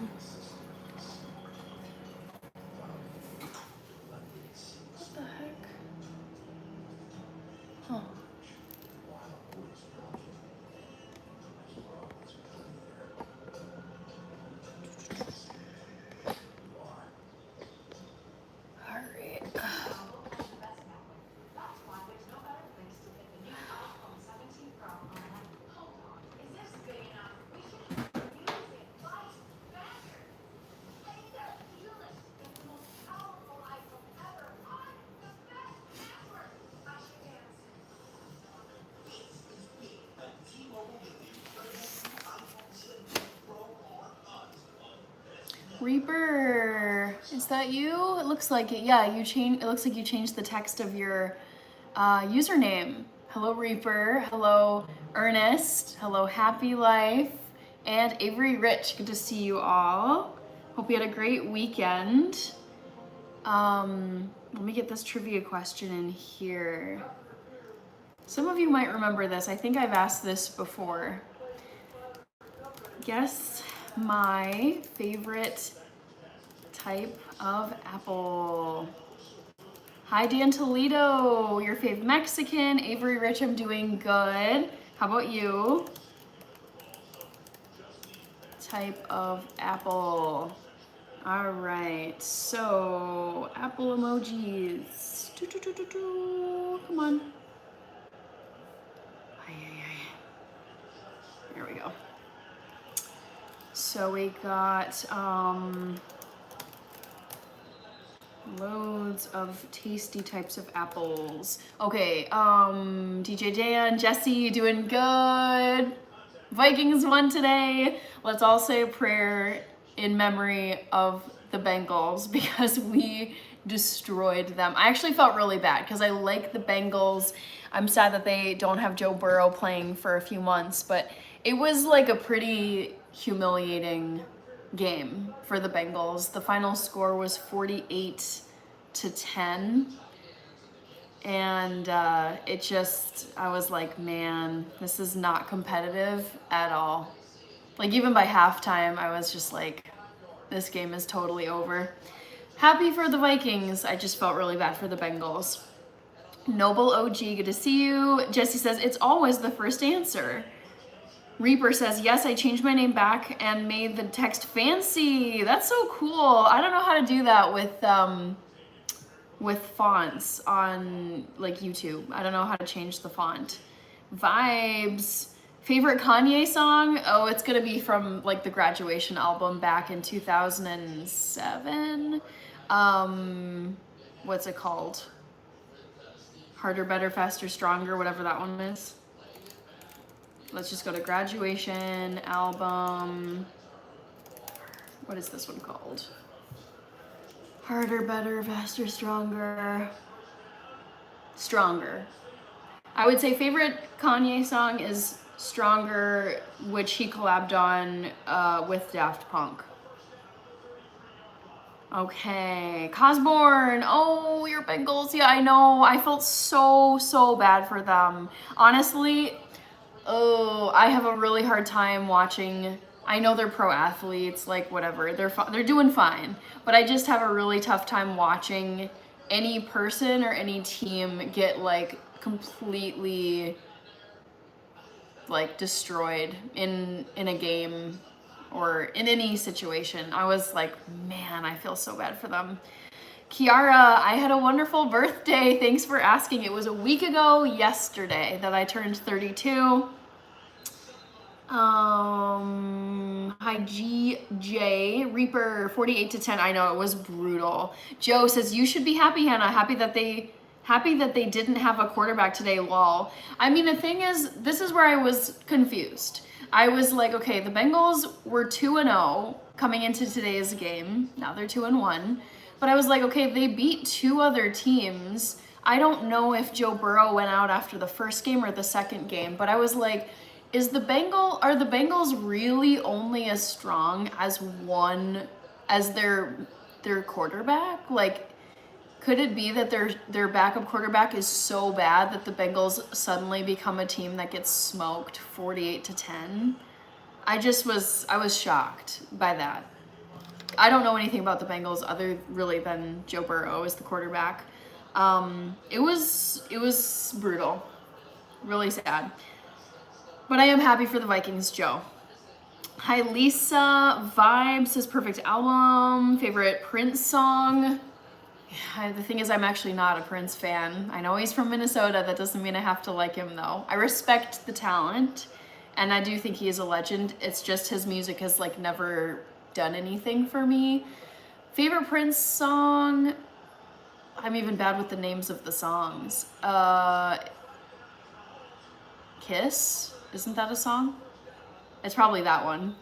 What the heck? Huh. All right. Reaper, is that you? It looks like it. Yeah, you changed. It looks like you changed the text of your username. Hello, Reaper. Hello, Ernest. Hello, Happy Life, and Avery Rich. Good to see you all. Hope you had a great weekend. Let me get this trivia question in here. Some of you might remember this. I think I've asked this before. Guess my favorite type of apple. Hi, Dan Toledo. Your fave Mexican. Avery Rich, I'm doing good. How about you? Type of apple. All right, so apple emojis. Come on. There we go. So we got loads of tasty types of apples. Okay, DJ Dan, Jesse, you doing good? Vikings won today. Let's all say a prayer in memory of the Bengals because we destroyed them. I actually felt really bad because I like the Bengals. I'm sad that they don't have Joe Burrow playing for a few months, but it was like a pretty humiliating game for the Bengals. The final score was 48-10. And it just, I was like, man, this is not competitive at all. Like even by halftime, I was just like, this game is totally over. Happy for the Vikings. I just felt really bad for the Bengals. Noble OG, good to see you. Jesse says, it's always the first answer. Reaper says, yes, I changed my name back and made the text fancy. That's so cool. I don't know how to do that with fonts on like YouTube. I don't know how to change the font. Vibes. Favorite Kanye song? Oh, it's gonna be from like the Graduation album back in 2007. What's it called? Harder, Better, Faster, Stronger, whatever that one is. Let's just go to Graduation album. What is this one called? Harder, Better, Faster, Stronger. Stronger. I would say favorite Kanye song is Stronger, which he collabed on with Daft Punk. Okay, Cosborn. Oh, your Bengals. Yeah, I know. I felt so bad for them. Honestly, I have a really hard time watching. I know they're pro athletes, like whatever. They're doing fine, but I just have a really tough time watching any person or any team get like completely like destroyed in a game or in any situation. I was like, man, I feel so bad for them. Kiara, I had a wonderful birthday. Thanks for asking. It was a week ago yesterday that I turned 32. Hi GJ Reaper 48-10. I know it was brutal. Joe says you should be happy, Hannah. Happy that they didn't have a quarterback today, lol. I mean, the thing is, this is where I was confused. I was like, okay, the Bengals were 2-0 coming into today's game. Now they're 2-1. But I was like, okay, they beat two other teams. I don't know if Joe Burrow went out after the first game or the second game, but I was like, are the Bengals really only as strong as their quarterback? Like, could it be that their backup quarterback is so bad that the Bengals suddenly become a team that gets smoked 48-10? I was shocked by that. I don't know anything about the Bengals other really than Joe Burrow is the quarterback. It was brutal, really sad. But I am happy for the Vikings, Joe. Hi Lisa, Vibes says perfect album, favorite Prince song. The thing is, I'm actually not a Prince fan. I know he's from Minnesota. That doesn't mean I have to like him, though. I respect the talent, and I do think he is a legend. It's just his music has like never done anything for me. Favorite Prince song? I'm even bad with the names of the songs. Kiss? Isn't that a song? It's probably that one.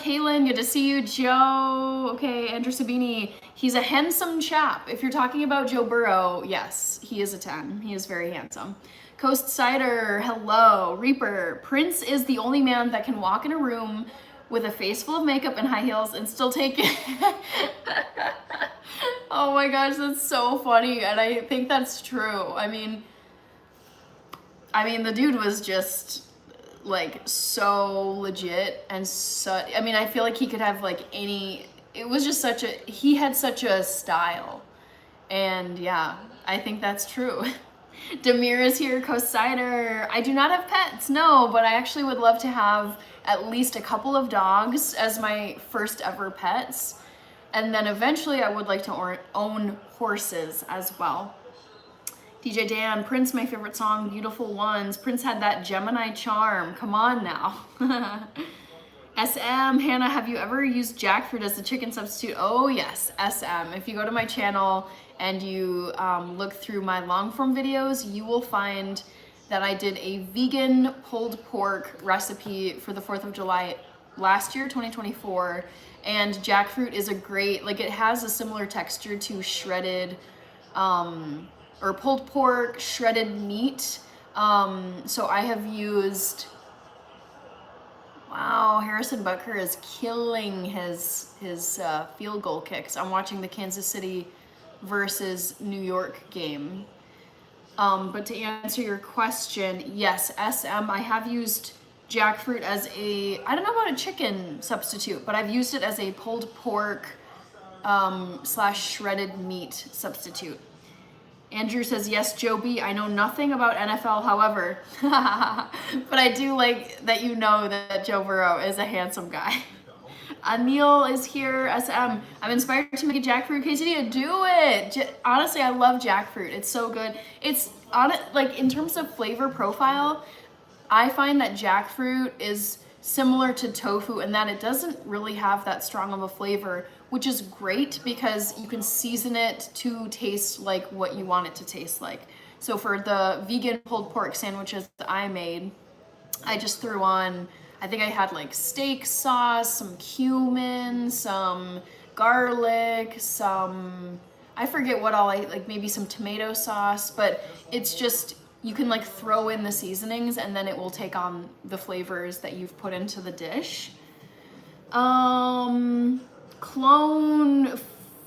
Kaylin, good to see you. Joe, okay, Andrew Sabini, he's a handsome chap. If you're talking about Joe Burrow, yes, he is a 10. He is very handsome. Coast Cider, hello. Reaper, Prince is the only man that can walk in a room with a face full of makeup and high heels and still take it. Oh my gosh, that's so funny, and I think that's true. I mean, the dude was just like so legit and so, I mean, I feel like he could have like any, it was just such a, he had such a style. And yeah, I think that's true. Demir is here, Coast Cider. I do not have pets, no, but I actually would love to have at least a couple of dogs as my first ever pets. And then eventually I would like to own horses as well. DJ Dan, Prince, my favorite song, Beautiful Ones. Prince had that Gemini charm. Come on now. SM, Hannah, have you ever used jackfruit as a chicken substitute? Oh yes, SM. If you go to my channel and you look through my long form videos, you will find that I did a vegan pulled pork recipe for the 4th of July last year, 2024. And jackfruit is a great, like it has a similar texture to shredded, or pulled pork, shredded meat. So I have used, wow, Harrison Butker is killing his field goal kicks. I'm watching the Kansas City versus New York game. But to answer your question, yes, SM, I have used jackfruit as a, I don't know about a chicken substitute, but I've used it as a pulled pork / shredded meat substitute. Andrew says, yes, Joe B. I know nothing about NFL, however, but I do like that you know that Joe Burrow is a handsome guy. Anil is here, SM. I'm inspired to make a jackfruit quesadilla. Do it! Honestly, I love jackfruit. It's so good. It's on it, like in terms of flavor profile, I find that jackfruit is similar to tofu in that it doesn't really have that strong of a flavor, which is great because you can season it to taste like what you want it to taste like. So for the vegan pulled pork sandwiches that I made, I just threw on, I think I had like steak sauce, some cumin, some garlic, some, I forget what all I, like maybe some tomato sauce, but it's just, you can like throw in the seasonings and then it will take on the flavors that you've put into the dish. Clone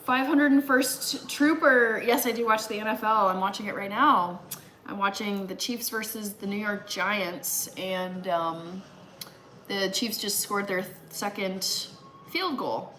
501st Trooper. Yes, I do watch the NFL. I'm watching it right now. I'm watching the Chiefs versus the New York Giants, and the Chiefs just scored their second field goal.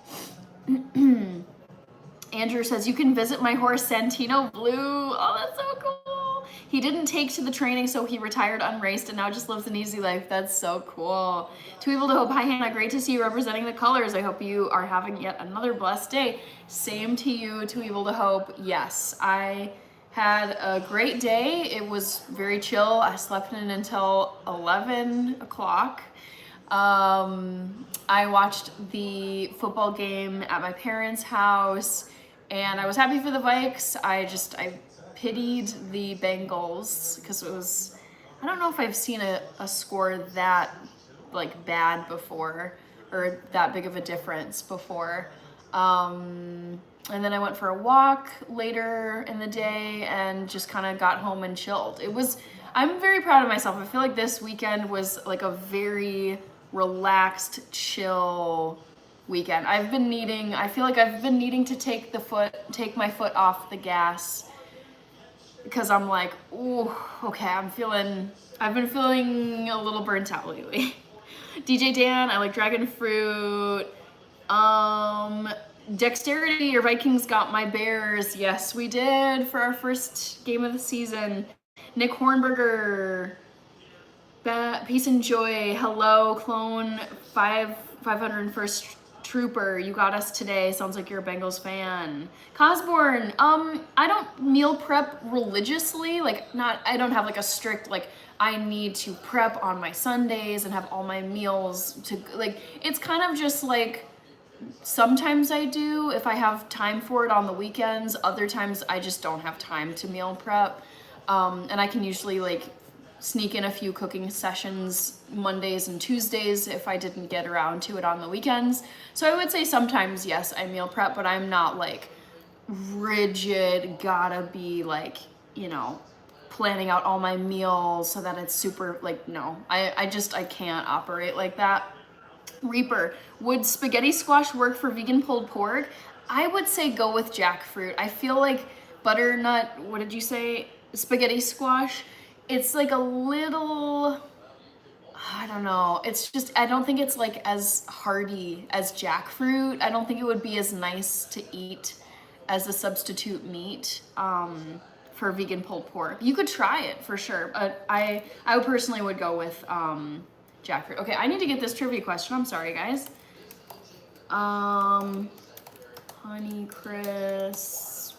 Andrew says, you can visit my horse, Santino Blue. Oh, that's so cool. He didn't take to the training, so he retired unraced and now just lives an easy life. That's so cool. To Evil to Hope, hi Hannah, great to see you representing the colors. I hope you are having yet another blessed day. Same to you, To Evil to Hope. Yes, I had a great day. It was very chill. I slept in until 11 o'clock. I watched the football game at my parents' house, and I was happy for the Vikes. I pitied the Bengals because it was, I don't know if I've seen a score that like bad before or that big of a difference before. And then I went for a walk later in the day and just kind of got home and chilled. I'm very proud of myself. I feel like this weekend was like a very relaxed, chill weekend. I feel like I've been needing to take my foot off the gas because I'm like, ooh, okay, I've been feeling a little burnt out lately. DJ Dan, I like dragon fruit. Dexterity, your Vikings got my Bears. Yes, we did for our first game of the season. Nick Hornberger, peace and joy. Hello, clone 501st Trooper. You got us today. Sounds like you're a Bengals fan. Cosborn, I don't meal prep religiously. Like, I don't have like a strict, like, I need to prep on my Sundays and have all my meals to, like, it's kind of just like, sometimes I do if I have time for it on the weekends. Other times I just don't have time to meal prep. And I can usually like sneak in a few cooking sessions Mondays and Tuesdays if I didn't get around to it on the weekends. So I would say sometimes, yes, I meal prep, but I'm not like rigid, gotta be like, you know, planning out all my meals so that it's super, like, no, I can't operate like that. Reaper, would spaghetti squash work for vegan pulled pork? I would say go with jackfruit. I feel like butternut, what did you say? Spaghetti squash, it's like a little, I don't know. It's just, I don't think it's like as hearty as jackfruit. I don't think it would be as nice to eat as a substitute meat for vegan pulled pork. You could try it for sure, but I personally would go with jackfruit. Okay, I need to get this trivia question. I'm sorry, guys. Honey Chris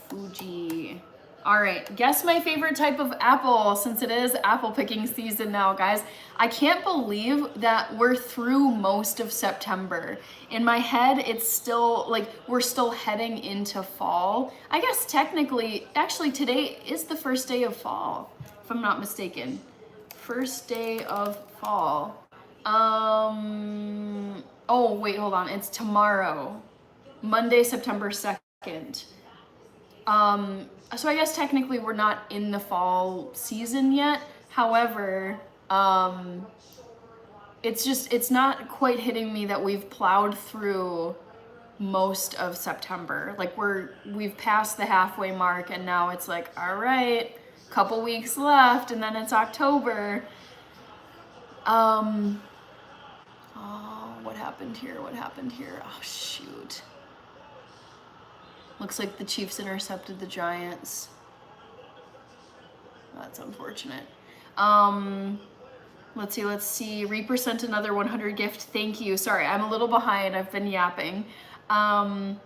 Fuji. All right, guess my favorite type of apple, since it is apple picking season now, guys. I can't believe that we're through most of September. In my head, it's still like we're still heading into fall. I guess technically, actually today is the first day of fall, if I'm not mistaken. First day of fall. Oh, wait, hold on. It's tomorrow, Monday, September 2nd. So I guess technically we're not in the fall season yet. However, it's not quite hitting me that we've plowed through most of September. Like we've passed the halfway mark and now it's like, all right, couple weeks left and then it's October. Oh, what happened here? Oh, shoot. Looks like the Chiefs intercepted the Giants. That's unfortunate. Let's see. Reaper sent another 100 gift. Thank you. Sorry, I'm a little behind. I've been yapping. Clone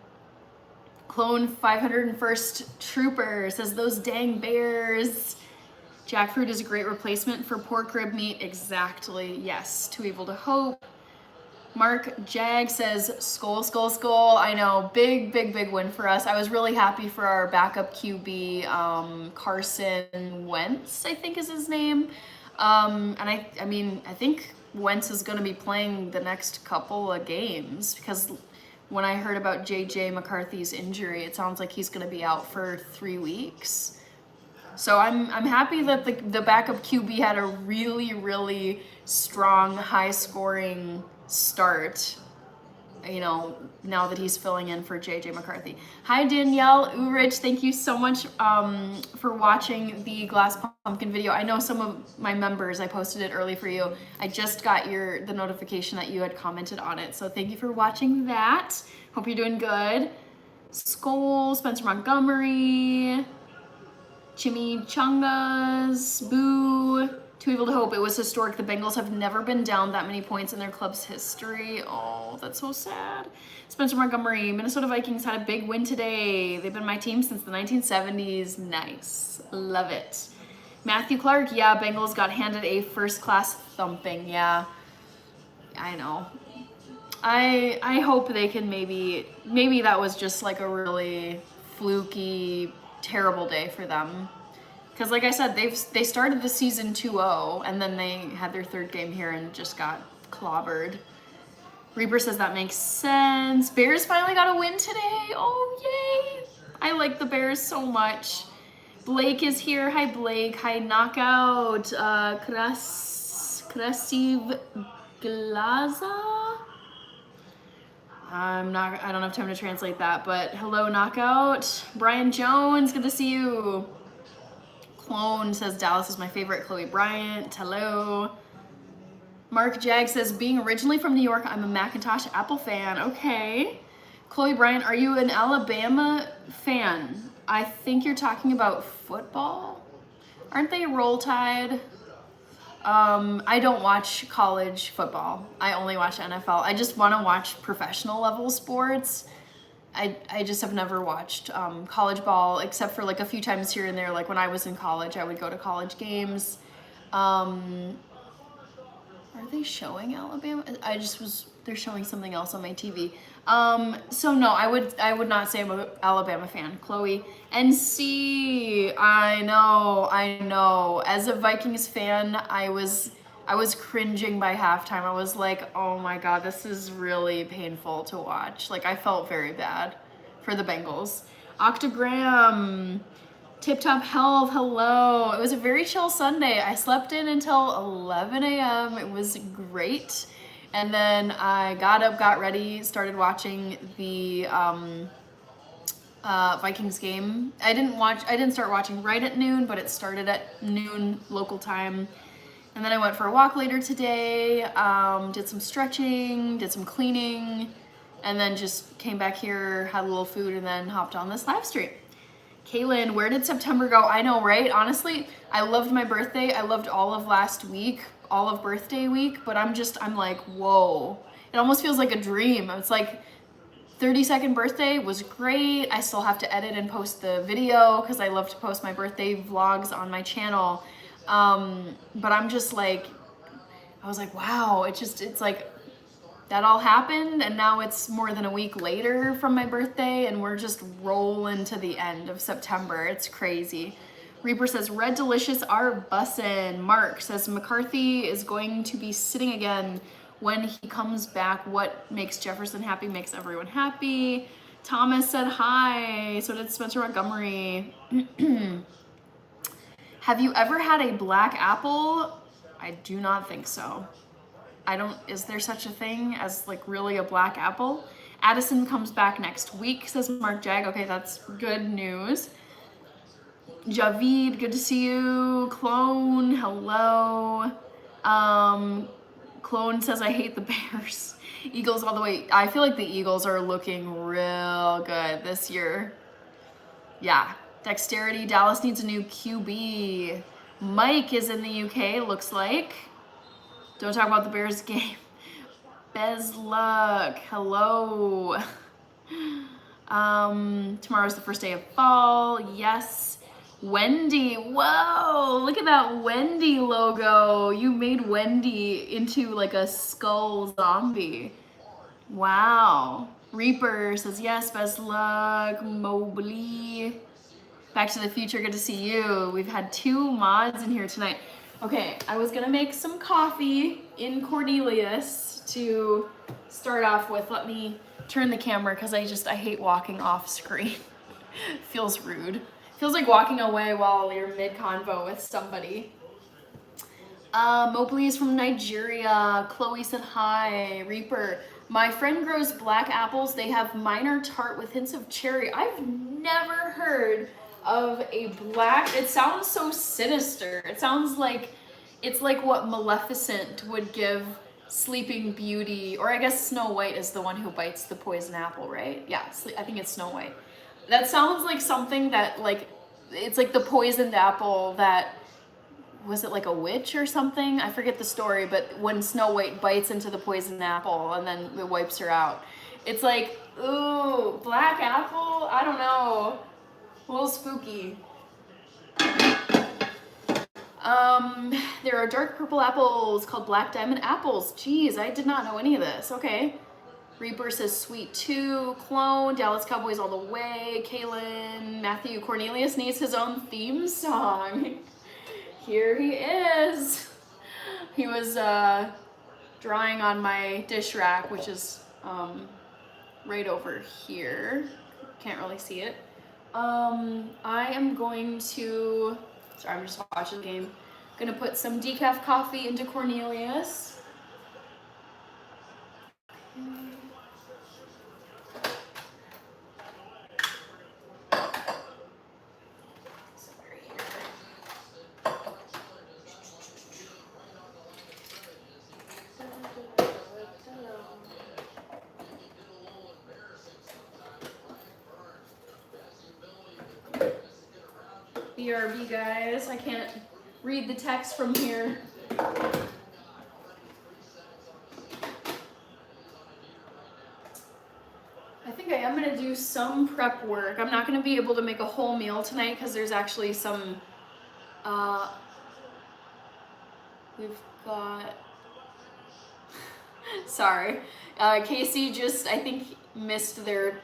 501st Trooper says, those dang Bears. Jackfruit is a great replacement for pork rib meat. Exactly. Yes. Too evil to hope. Mark Jag says, skull. I know, big win for us. I was really happy for our backup QB, Carson Wentz, I think is his name. And I think Wentz is going to be playing the next couple of games because when I heard about JJ McCarthy's injury, it sounds like he's going to be out for 3 weeks. So I'm happy that the backup QB had a really strong, high-scoring start, you know, now that he's filling in for JJ McCarthy. Hi Danielle Urich, thank you so much for watching the glass pumpkin video. I know some of my members, I posted it early for you. I just got the notification that you had commented on it, so thank you for watching that. Hope you're doing good. Skull, Spencer Montgomery, Chimichangas, Boo. Too evil to hope. It was historic. The Bengals have never been down that many points in their club's history. Oh, that's so sad. Spencer Montgomery, Minnesota Vikings had a big win today. They've been my team since the 1970s. Nice. Love it. Matthew Clark, yeah, Bengals got handed a first-class thumping. Yeah, I know. I hope they can maybe that was just like a really fluky, terrible day for them. Because like I said, they started the season 2-0, and then they had their third game here and just got clobbered. Reaper says that makes sense. Bears finally got a win today. Oh, yay. I like the Bears so much. Blake is here. Hi, Blake. Hi, Knockout. Krasiv Glaza? I don't have time to translate that, but hello, Knockout. Brian Jones, good to see you. Clone says Dallas is my favorite. Chloe Bryant, hello. Mark Jag says, being originally from New York, I'm a Macintosh Apple fan. Okay. Chloe Bryant, are you an Alabama fan? I think you're talking about football. Aren't they Roll Tide? I don't watch college football. I only watch NFL. I just want to watch professional level sports. I just have never watched college ball except for like a few times here and there. Like when I was in college, I would go to college games. Are they showing Alabama? They're showing something else on my TV. So no, I would not say I'm an Alabama fan. Chloe. NC, I know. As a Vikings fan, I was cringing by halftime. I was like, oh my God, this is really painful to watch. Like I felt very bad for the Bengals. Octogram. Tip Top Health, hello. It was a very chill Sunday. I slept in until 11 a.m. It was great. And then I got up, got ready, started watching the Vikings game. I didn't start watching right at noon, but it started at noon local time. And then I went for a walk later today, did some stretching, did some cleaning, and then just came back here, had a little food, and then hopped on this live stream. Kaylin, where did September go? I know, right? Honestly, I loved my birthday. I loved all of last week, all of birthday week, but I'm like, whoa. It almost feels like a dream. It's like 32nd birthday was great. I still have to edit and post the video because I love to post my birthday vlogs on my channel. But I'm just like, I was like, wow, it's like, that all happened, and now it's more than a week later from my birthday, and we're just rolling to the end of September. It's crazy. Reaper says, Red Delicious are bussin'. Mark says, McCarthy is going to be sitting again when he comes back. What makes Jefferson happy makes everyone happy. Thomas said hi. So did Spencer Montgomery. Have you ever had a black apple? I do not think so. Is there such a thing as like really a black apple? Addison comes back next week, says Mark Jag. Okay, that's good news. Javid, good to see you. Clone, hello. Clone says, I hate the Bears. Eagles all the way. I feel like the Eagles are looking real good this year. Yeah. Dexterity, Dallas needs a new QB. Mike is in the UK, looks like. Don't talk about the Bears game. Bez luck. Hello. Tomorrow's the first day of fall. Yes. Wendy. Whoa. Look at that Wendy logo. You made Wendy into like a skull zombie. Wow. Reaper says yes. Best luck. Mobley. Back to the Future. Good to see you. We've had 2 mods in here tonight. Okay, I was gonna make some coffee in Cornelius to start off with. Let me turn the camera because I hate walking off screen. Feels rude. Feels like walking away while you're mid-convo with somebody. Mobley is from Nigeria. Chloe said hi. Reaper. My friend grows black apples. They have minor tart with hints of cherry. I've never heard of a black, it sounds so sinister. It sounds like it's like what Maleficent would give Sleeping Beauty, or I guess Snow White is the one who bites the poison apple, right? Yeah, I think it's Snow White. That sounds like something that like, it's like the poisoned apple that, was it like a witch or something? I forget the story, but when Snow White bites into the poisoned apple and then it wipes her out. It's like, ooh, black apple? I don't know. A little spooky. There are dark purple apples called black diamond apples. Jeez, I did not know any of this. Okay. Reaper says sweet too. Clone, Dallas Cowboys all the way. Kaylin, Matthew Cornelius needs his own theme song. Here he is. He was drawing on my dish rack, which is right over here. Can't really see it. I am going to, sorry, I'm just watching the game. Gonna put some decaf coffee into Cornelius. BRB, guys. I can't read the text from here. I think I am gonna do some prep work. I'm not gonna be able to make a whole meal tonight because there's actually some, we've got, sorry. Casey just, I think, missed their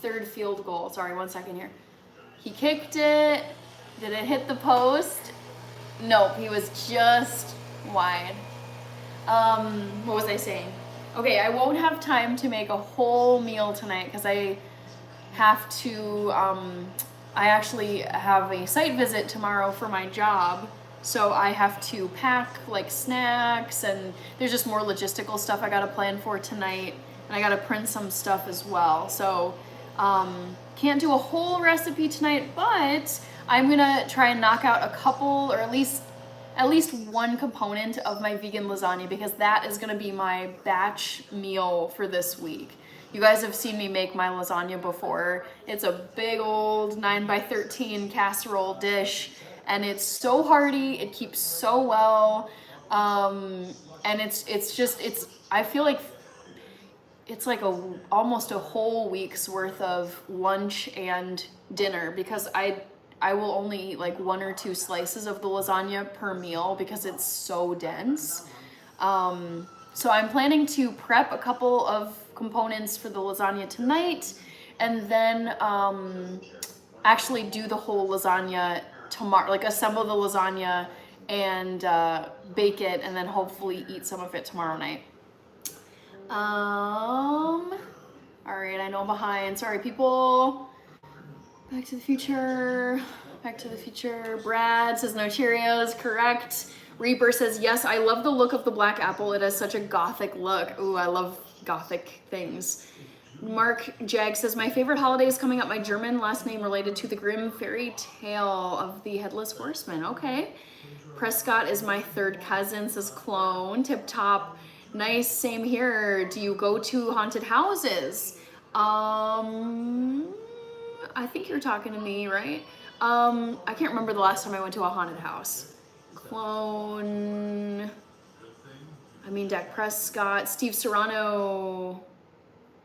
third field goal. Sorry, 1 second here. He kicked it. Did it hit the post? Nope, he was just wide. What was I saying? Okay, I won't have time to make a whole meal tonight because I have to, I actually have a site visit tomorrow for my job. So I have to pack like snacks, and there's just more logistical stuff I gotta plan for tonight. And I gotta print some stuff as well. So can't do a whole recipe tonight, but I'm gonna try and knock out a couple, or at least one component of my vegan lasagna, because that is gonna be my batch meal for this week. You guys have seen me make my lasagna before. It's a big old 9x13 casserole dish, and it's so hearty, it keeps so well, and I feel like it's like almost a whole week's worth of lunch and dinner, because I will only eat like 1 or 2 slices of the lasagna per meal because it's so dense. So I'm planning to prep a couple of components for the lasagna tonight, and then actually do the whole lasagna tomorrow, like assemble the lasagna and bake it, and then hopefully eat some of it tomorrow night. All right, I know I'm behind. Sorry, people. Back to the Future. Back to the Future. Brad says no Cheerios. Correct. Reaper says yes. I love the look of the black apple. It has such a gothic look. Ooh, I love gothic things. Mark Jag says my favorite holiday is coming up. My German last name related to the grim fairy tale of the Headless Horseman. Okay. Prescott is my third cousin, says Clone. Tip top. Nice, same here. Do you go to haunted houses? I think you're talking to me, right? I can't remember the last time I went to a haunted house. Clone. I mean, Dak Prescott. Steve Serrano.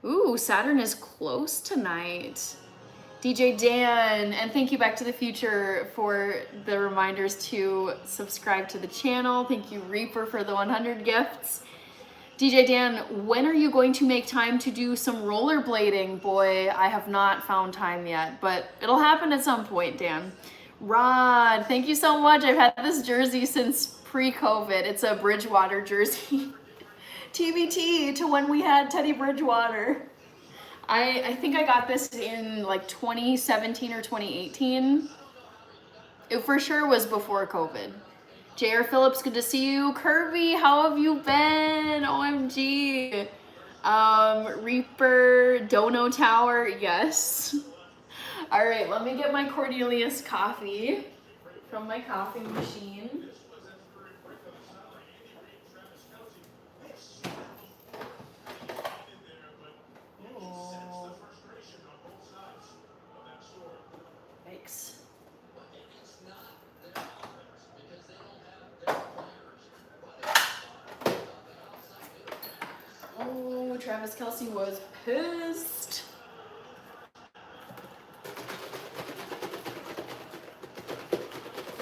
Ooh, Saturn is close tonight. DJ Dan, and thank you Back to the Future for the reminders to subscribe to the channel. Thank you Reaper for the 100 gifts. DJ Dan, when are you going to make time to do some rollerblading? Boy, I have not found time yet, but it'll happen at some point, Dan. Rod, thank you so much. I've had this jersey since pre-COVID. It's a Bridgewater jersey. TBT to when we had Teddy Bridgewater. I think I got this in like 2017 or 2018. It for sure was before COVID. J.R. Phillips, good to see you. Kirby, how have you been? OMG. Reaper, Dono Tower, yes. All right, let me get my Cornelius coffee from my coffee machine. Oh. Yikes. Oh, Travis Kelce was pissed.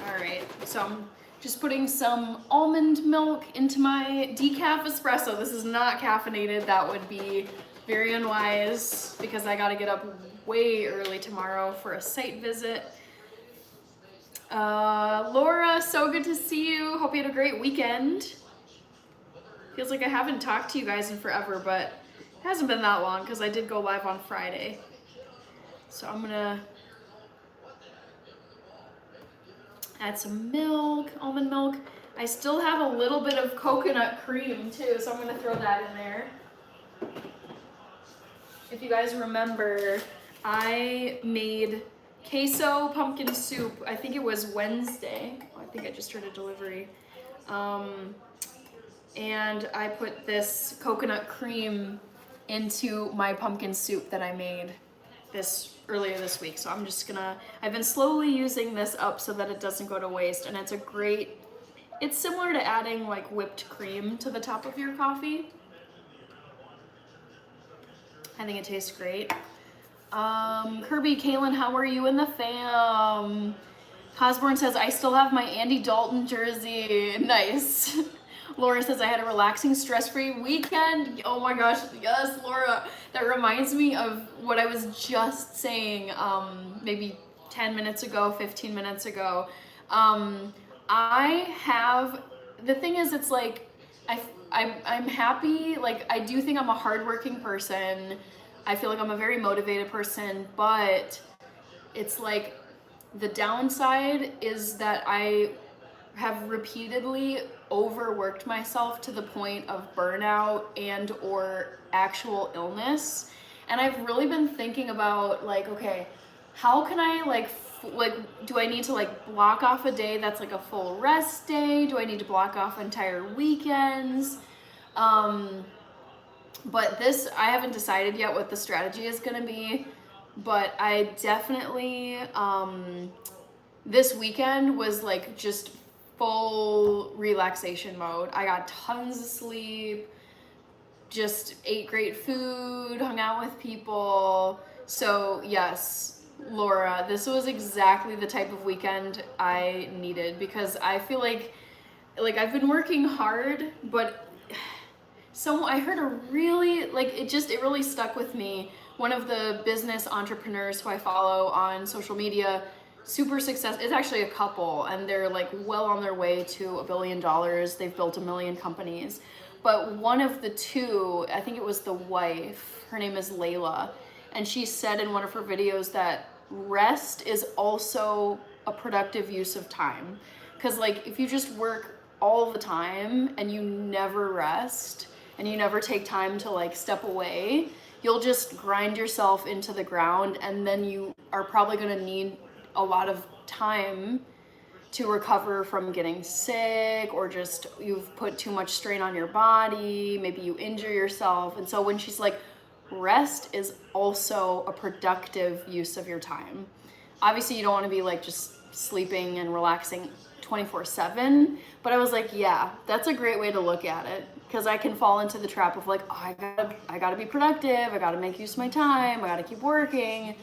All right, so I'm just putting some almond milk into my decaf espresso. This is not caffeinated. That would be very unwise because I gotta get up way early tomorrow for a site visit. Laura, so good to see you. Hope you had a great weekend. Feels like I haven't talked to you guys in forever, but it hasn't been that long because I did go live on Friday. So I'm gonna add some milk, almond milk. I still have a little bit of coconut cream too, so I'm gonna throw that in there. If you guys remember, I made queso pumpkin soup. I think it was Wednesday. I think I just heard a delivery. And I put this coconut cream into my pumpkin soup that I made earlier this week. So I'm just gonna, I've been slowly using this up so that it doesn't go to waste, and it's similar to adding like whipped cream to the top of your coffee. I think it tastes great. Kirby, Kaylin, how are you in the fam? Cosborn says, I still have my Andy Dalton jersey. Nice. Laura says, I had a relaxing, stress-free weekend. Oh my gosh, yes, Laura. That reminds me of what I was just saying maybe 10 minutes ago, 15 minutes ago. The thing is, it's like, I'm happy. Like, I do think I'm a hardworking person. I feel like I'm a very motivated person, but it's like, the downside is that I have repeatedly overworked myself to the point of burnout and or actual illness. And I've really been thinking about like, okay, how can I do I need to like block off a day that's like a full rest day? Do I need to block off entire weekends? But I haven't decided yet what the strategy is gonna be, but I definitely, this weekend was like just full relaxation mode. I got tons of sleep, just ate great food, hung out with people. So yes, Laura, this was exactly the type of weekend I needed, because I feel like I've been working hard, but I heard a really, it really stuck with me. One of the business entrepreneurs who I follow on social media, super successful, it's actually a couple, and they're like well on their way to $1 billion. They've built 1 million companies. But one of the two, I think it was the wife, her name is Layla, and she said in one of her videos that rest is also a productive use of time. Because like if you just work all the time and you never rest and you never take time to like step away, you'll just grind yourself into the ground, and then you are probably going to need a lot of time to recover from getting sick, or just you've put too much strain on your body, maybe you injure yourself. And so when she's like, rest is also a productive use of your time. Obviously you don't want to be like just sleeping and relaxing 24/7, but I was like, yeah, that's a great way to look at it, because I can fall into the trap of like, oh, I gotta be productive, I gotta make use of my time, I gotta keep working.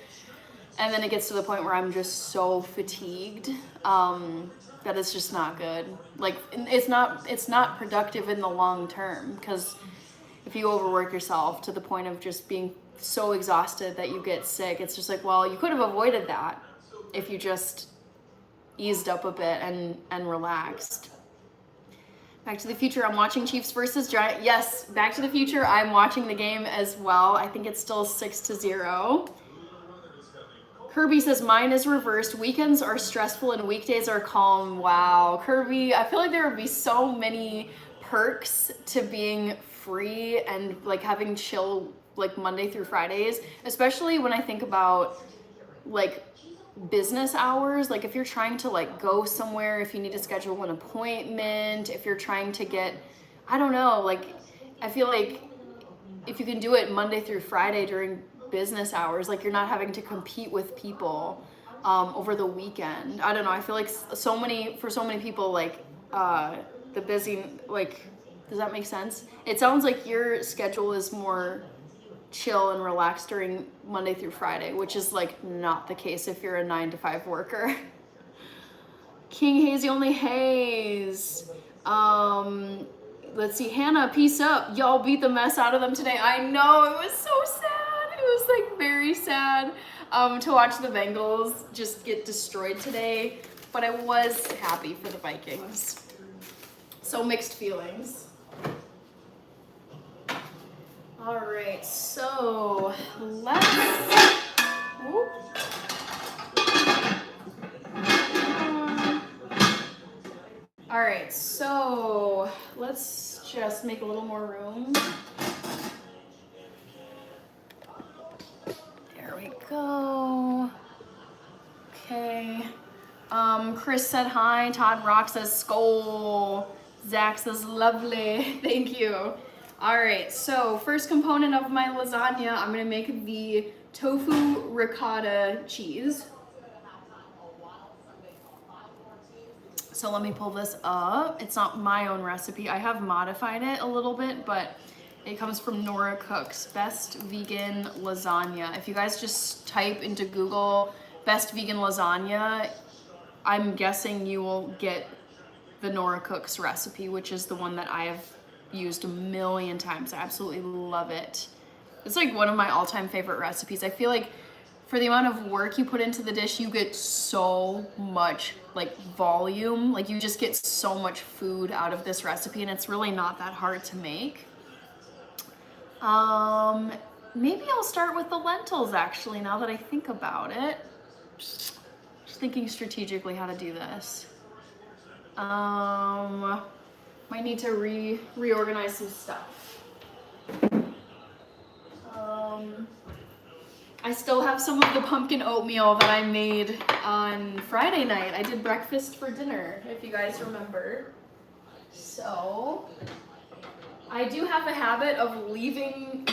And then it gets to the point where I'm just so fatigued that it's just not good. Like it's not productive in the long term, because if you overwork yourself to the point of just being so exhausted that you get sick, it's just like, well, you could have avoided that if you just eased up a bit and relaxed. Back to the Future, I'm watching Chiefs versus Giants. Yes, Back to the Future, I'm watching the game as well. I think it's still 6-0. Kirby says, mine is reversed. Weekends are stressful and weekdays are calm. Wow, Kirby, I feel like there would be so many perks to being free and like having chill like Monday through Fridays, especially when I think about like business hours. Like if you're trying to like go somewhere, if you need to schedule an appointment, if you're trying to get, I don't know, like I feel like if you can do it Monday through Friday during business hours, like you're not having to compete with people over the weekend. I don't know, I feel like for so many people, like the busy, like, does that make sense? It sounds like your schedule is more chill and relaxed during Monday through Friday, which is like not the case if you're a 9-to-5 worker. King Hazy Only Haze. Let's see, Hannah, peace up. Y'all beat the mess out of them today. I know, it was so sad. It was like very sad to watch the Bengals just get destroyed today, but I was happy for the Vikings. So mixed feelings. All right, so let's, all right, so let's just make a little more room. There we go. Okay. Chris said hi. Todd Rock says skull. Zach says lovely. Thank you. All right, so first component of my lasagna, I'm gonna make the tofu ricotta cheese. So let me pull this up. It's not my own recipe. I have modified it a little bit, but it comes from Nora Cook's Best Vegan Lasagna. If you guys just type into Google Best Vegan Lasagna, I'm guessing you will get the Nora Cook's recipe, which is the one that I have used a million times. I absolutely love it. It's like one of my all-time favorite recipes. I feel like for the amount of work you put into the dish, you get so much like volume. Like you just get so much food out of this recipe, and it's really not that hard to make. Maybe I'll start with the lentils actually, now that I think about it. Just thinking strategically how to do this. Might need to reorganize some stuff. I still have some of the pumpkin oatmeal that I made on Friday night. I did breakfast for dinner, if you guys remember. So, I do have a habit of leaving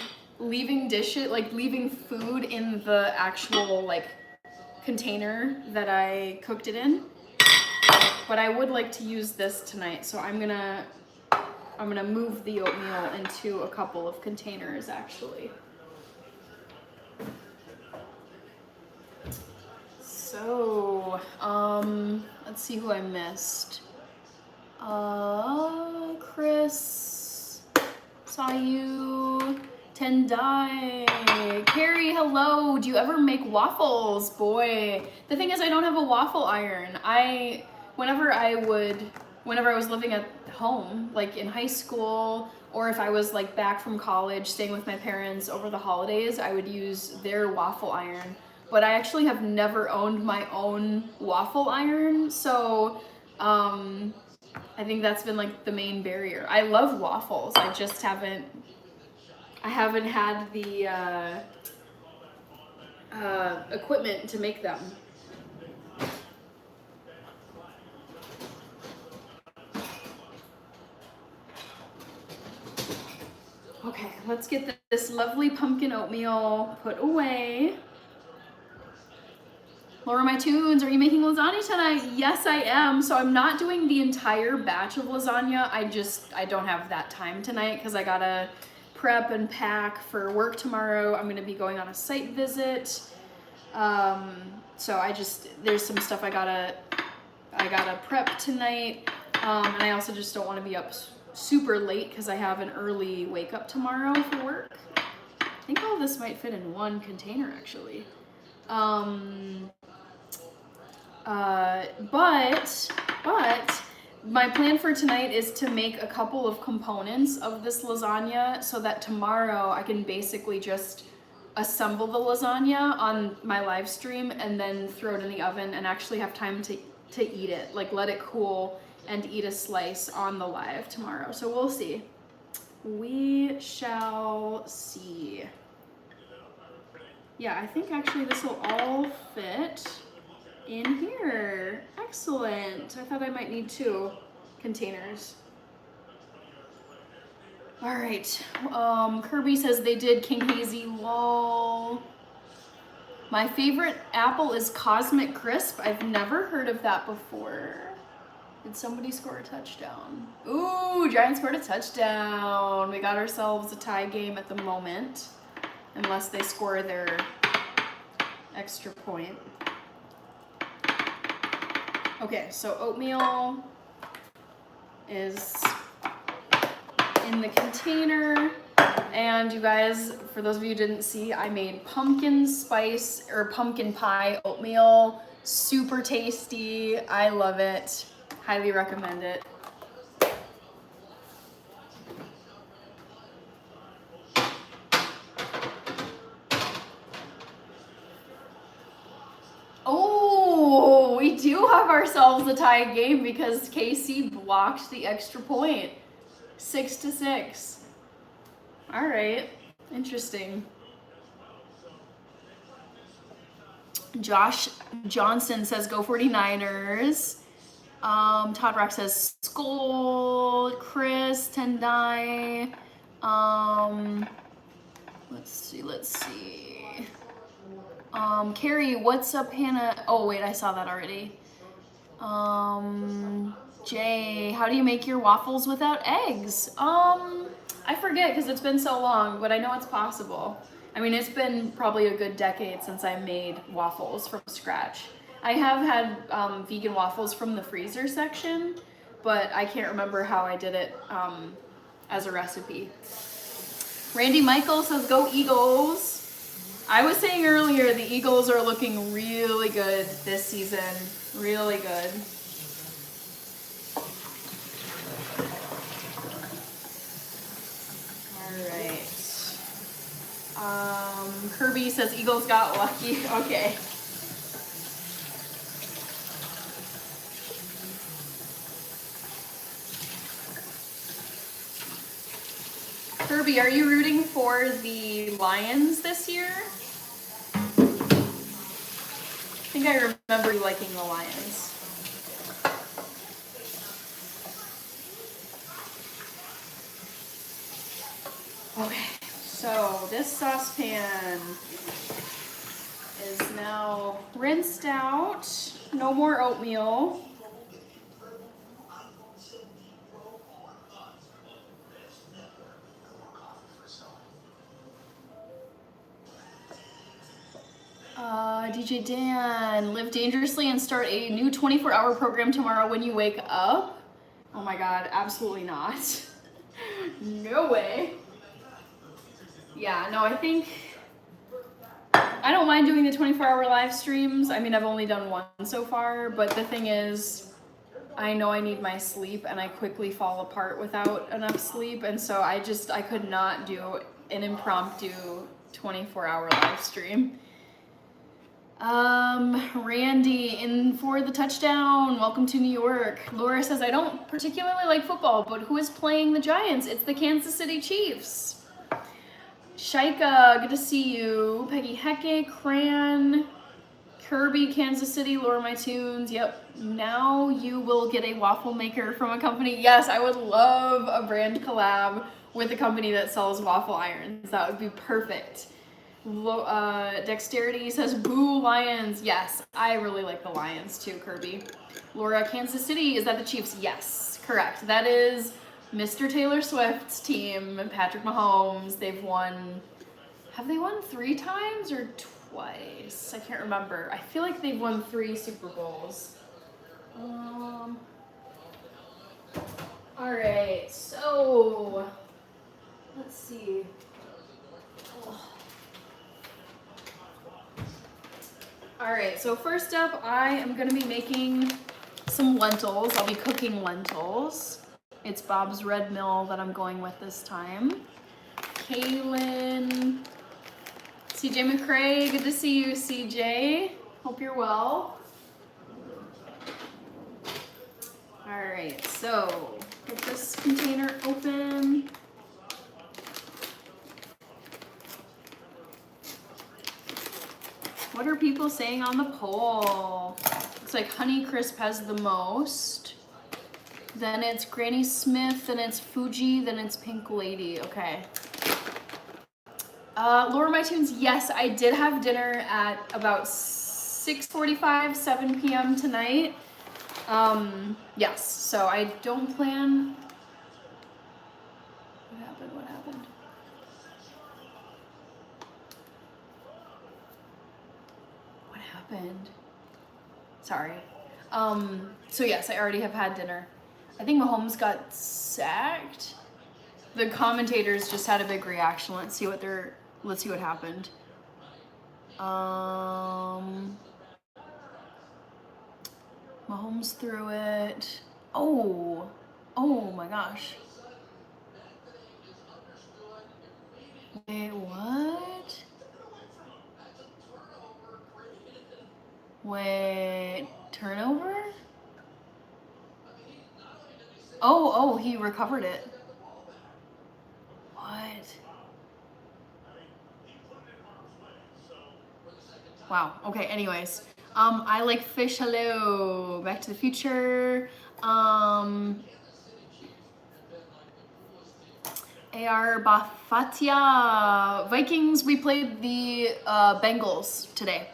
dishes, like leaving food in the actual like container that I cooked it in. But I would like to use this tonight, so I'm gonna move the oatmeal into a couple of containers actually. So, let's see who I missed. Chris, saw you. Tendai, Carrie, hello. Do you ever make waffles? Boy, the thing is I don't have a waffle iron. Whenever I was living at home, like in high school, or if I was like back from college, staying with my parents over the holidays, I would use their waffle iron. But I actually have never owned my own waffle iron, so I think that's been like the main barrier. I love waffles, I just haven't had the equipment to make them. Okay, let's get this lovely pumpkin oatmeal put away. Laura, my tunes, are you making lasagna tonight? Yes, I am. So I'm not doing the entire batch of lasagna. I don't have that time tonight because I gotta prep and pack for work tomorrow. I'm gonna be going on a site visit. So there's some stuff I gotta prep tonight. And I also just don't want to be up super late because I have an early wake up tomorrow for work. I think all this might fit in one container actually. But my plan for tonight is to make a couple of components of this lasagna so that tomorrow I can basically just assemble the lasagna on my live stream and then throw it in the oven and actually have time to eat it, like let it cool and eat a slice on the live tomorrow. So we'll see. We shall see. Yeah, I think actually this will all fit in here. Excellent. I thought I might need 2 containers. All right. Kirby says they did King Hazy. Lol. My favorite apple is Cosmic Crisp. I've never heard of that before. Did somebody score a touchdown? Ooh, Giants scored a touchdown. We got ourselves a tie game at the moment, unless they score their extra point. Okay, so oatmeal is in the container. And you guys, for those of you who didn't see, I made pumpkin spice or pumpkin pie oatmeal. Super tasty. I love it. Highly recommend it. Oh, we do have ourselves a tie game because KC blocked the extra point. 6-6. All right, interesting. Josh Johnson says go 49ers. Todd Rock says Skull. Chris Tendai. Let's see. Carrie, what's up, Hannah? Oh, wait, I saw that already. Jay, how do you make your waffles without eggs? I forget because it's been so long, but I know it's possible. I mean, it's been probably a good decade since I made waffles from scratch. I have had vegan waffles from the freezer section, but I can't remember how I did it as a recipe. Randy Michael says, go Eagles. I was saying earlier, the Eagles are looking really good this season. Really good. All right. Kirby says Eagles got lucky. Okay. Kirby, are you rooting for the Lions this year? I think I remember you liking the Lions. Okay, so this saucepan is now rinsed out. No more oatmeal. DJ Dan, live dangerously and start a new 24-hour program tomorrow when you wake up. Oh my God, absolutely not. No way. Yeah, no, I don't mind doing the 24-hour live streams. I mean, I've only done one so far, but the thing is, I know I need my sleep and I quickly fall apart without enough sleep, and so I could not do an impromptu 24-hour live stream. Randy in for the touchdown. Welcome to New York. Laura says, I don't particularly like football, but who is playing the Giants? It's the Kansas City Chiefs. Shaika, good to see you. Peggy Hecke, Cran, Kirby, Kansas City, Laura My Tunes. Yep. Now you will get a waffle maker from a company. Yes, I would love a brand collab with a company that sells waffle irons. That would be perfect. Dexterity says, boo Lions. Yes, I really like the Lions too, Kirby. Laura, Kansas City, is that the Chiefs? Yes, correct. That is Mr. Taylor Swift's team, Patrick Mahomes. They've won, have they won 3 times or twice? I can't remember. I feel like they've won 3 Super Bowls. All right, so let's see. All right, so first up, I am gonna be making some lentils. I'll be cooking lentils. It's Bob's Red Mill that I'm going with this time. Kaylin, CJ McCrae, good to see you, CJ. Hope you're well. All right, so get this container open. What are people saying on the poll? Looks like Honeycrisp has the most. Then it's Granny Smith, then it's Fuji, then it's Pink Lady. Okay. Laura My Tunes, yes, I did have dinner at about 6:45, 7 p.m. tonight. Yes, so I don't plan. What happened? What happened? What happened? Sorry. So yes, I already have had dinner. I think Mahomes got sacked. The commentators just had a big reaction. Let's see what happened. Mahomes threw it. Oh my gosh. Wait, what? Wait, turnover? Oh, he recovered it. What? Wow, okay, anyways. I like fish, hello. Back to the Future. AR Bafatia. Vikings, we played the Bengals today.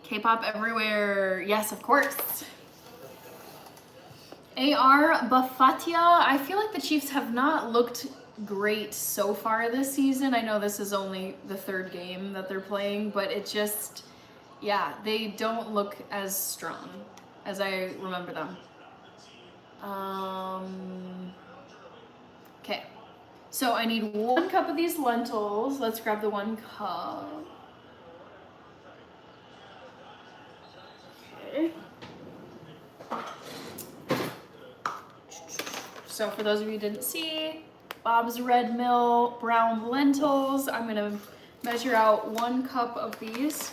K-pop everywhere. Yes, of course. AR Bafatia. I feel like the Chiefs have not looked great so far this season. I know this is only the third game that they're playing, but it just, yeah, they don't look as strong as I remember them. Okay, so I need 1 cup of these lentils. Let's grab the 1 cup. Okay. So for those of you who didn't see, Bob's Red Mill brown lentils. I'm gonna measure out 1 cup of these.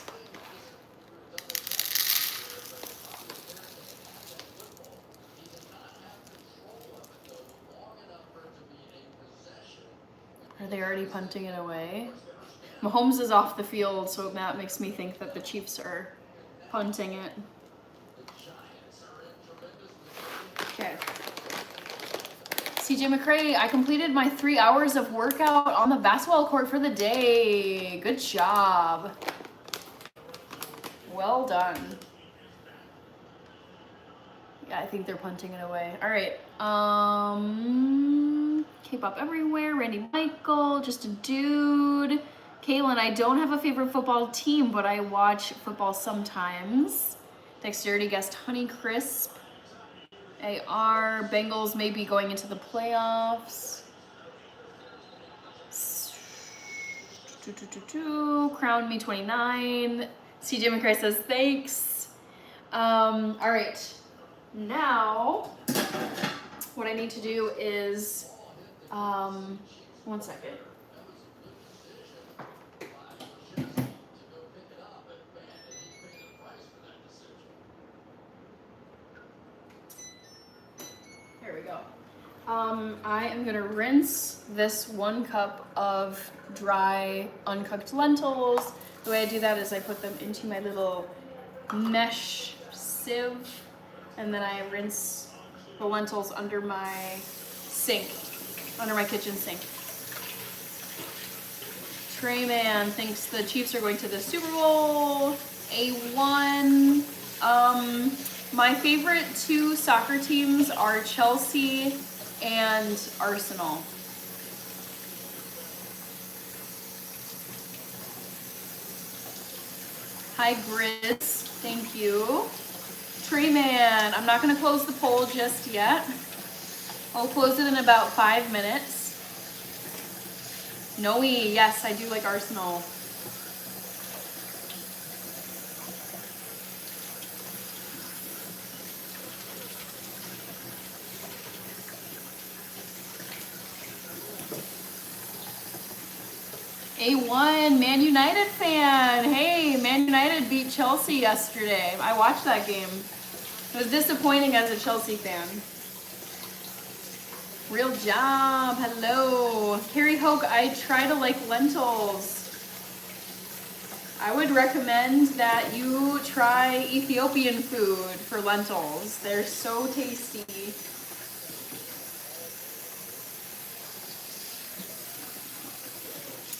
Are they already punting it away? Mahomes is off the field, so that makes me think that the Chiefs are punting it. Okay. CJ McCray, I completed my 3 hours of workout on the basketball court for the day. Good job. Well done. Yeah, I think they're punting it away. All right. K-pop everywhere. Randy Michael, just a dude. Kaylin, I don't have a favorite football team, but I watch football sometimes. Dexterity guest Honey Crisp. AR, Bengals may be going into the playoffs. Crown Me 29. CJ McCray says thanks. All right. Now, what I need to do is, 1 second. There we go. I am gonna rinse this 1 cup of dry, uncooked lentils. The way I do that is I put them into my little mesh sieve, and then I rinse the lentils under my sink, under my kitchen sink. Treyman thinks the Chiefs are going to the Super Bowl. A1. My favorite 2 soccer teams are Chelsea and Arsenal. Hi, Grizz. Thank you. Treyman, I'm not going to close the poll just yet. I'll close it in about 5 minutes. Noe, yes, I do like Arsenal. A1, Man United fan. Hey, Man United beat Chelsea yesterday. I watched that game. It was disappointing as a Chelsea fan. Real job. Hello. Carrie Hoke, I try to like lentils. I would recommend that you try Ethiopian food for lentils. They're so tasty.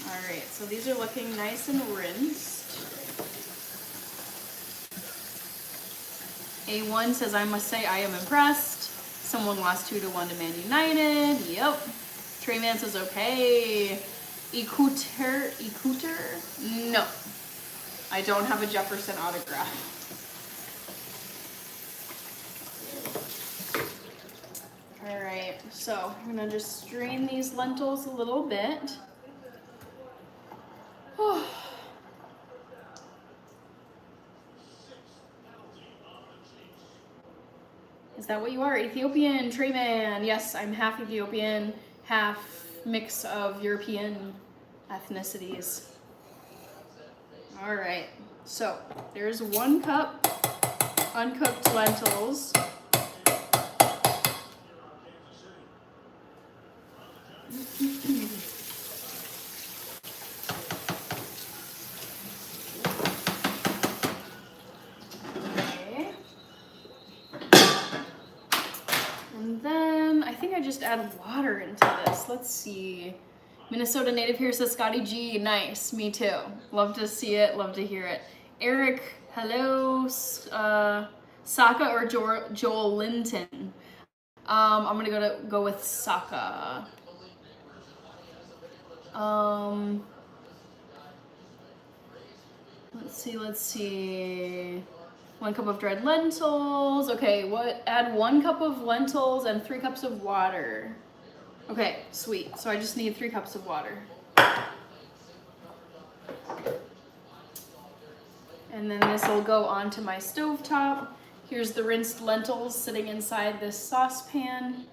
All right, so these are looking nice and rinsed. A1 says, I must say I am impressed. Someone lost 2-1 to Man United. Yep. Treyman says, okay. Ecouter? No. I don't have a Jefferson autograph. All right, so I'm gonna just strain these lentils a little bit. Is that what you are? Ethiopian, Treyman. Yes, I'm half Ethiopian, half mix of European ethnicities. All right, so there's 1 cup uncooked lentils. just add water into this. Let's see. Minnesota native here says Scotty G. Nice. Me too. Love to see it. Love to hear it. Eric, hello. Saka or Joel Linton? I'm gonna go with Saka. Let's see. 1 cup of dried lentils. Okay, add 1 cup of lentils and 3 cups of water. Okay, sweet. So I just need 3 cups of water. And then this will go onto my stovetop. Here's the rinsed lentils sitting inside this saucepan.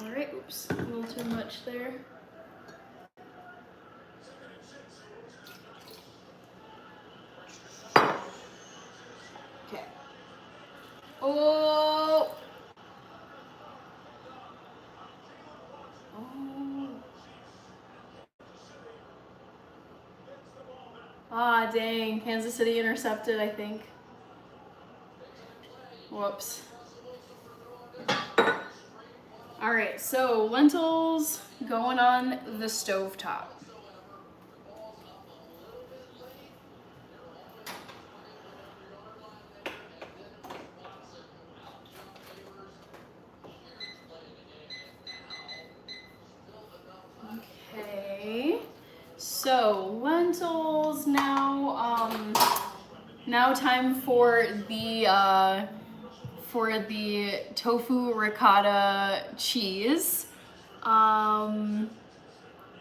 Alright, oops, a little too much there. Okay. Oh! Ah, dang. Kansas City intercepted, I think. Whoops. All right, so lentils going on the stovetop. Okay, so lentils now. Now time for the tofu ricotta cheese.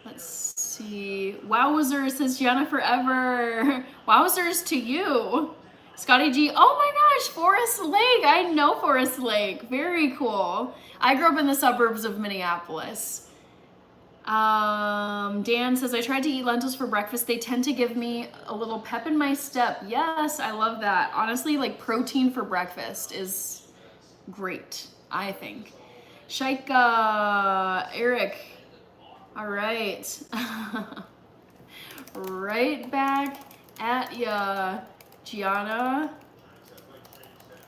Let's see. Wowzers, says Gianna Forever. Wowzers to you. Scotty G. Oh my gosh, Forest Lake. I know Forest Lake. Very cool. I grew up in the suburbs of Minneapolis. Dan says, I tried to eat lentils for breakfast. They tend to give me a little pep in my step. Yes, I love that. Honestly, like protein for breakfast is great, I think. Shaika, Eric. All right. Right back at ya, Gianna.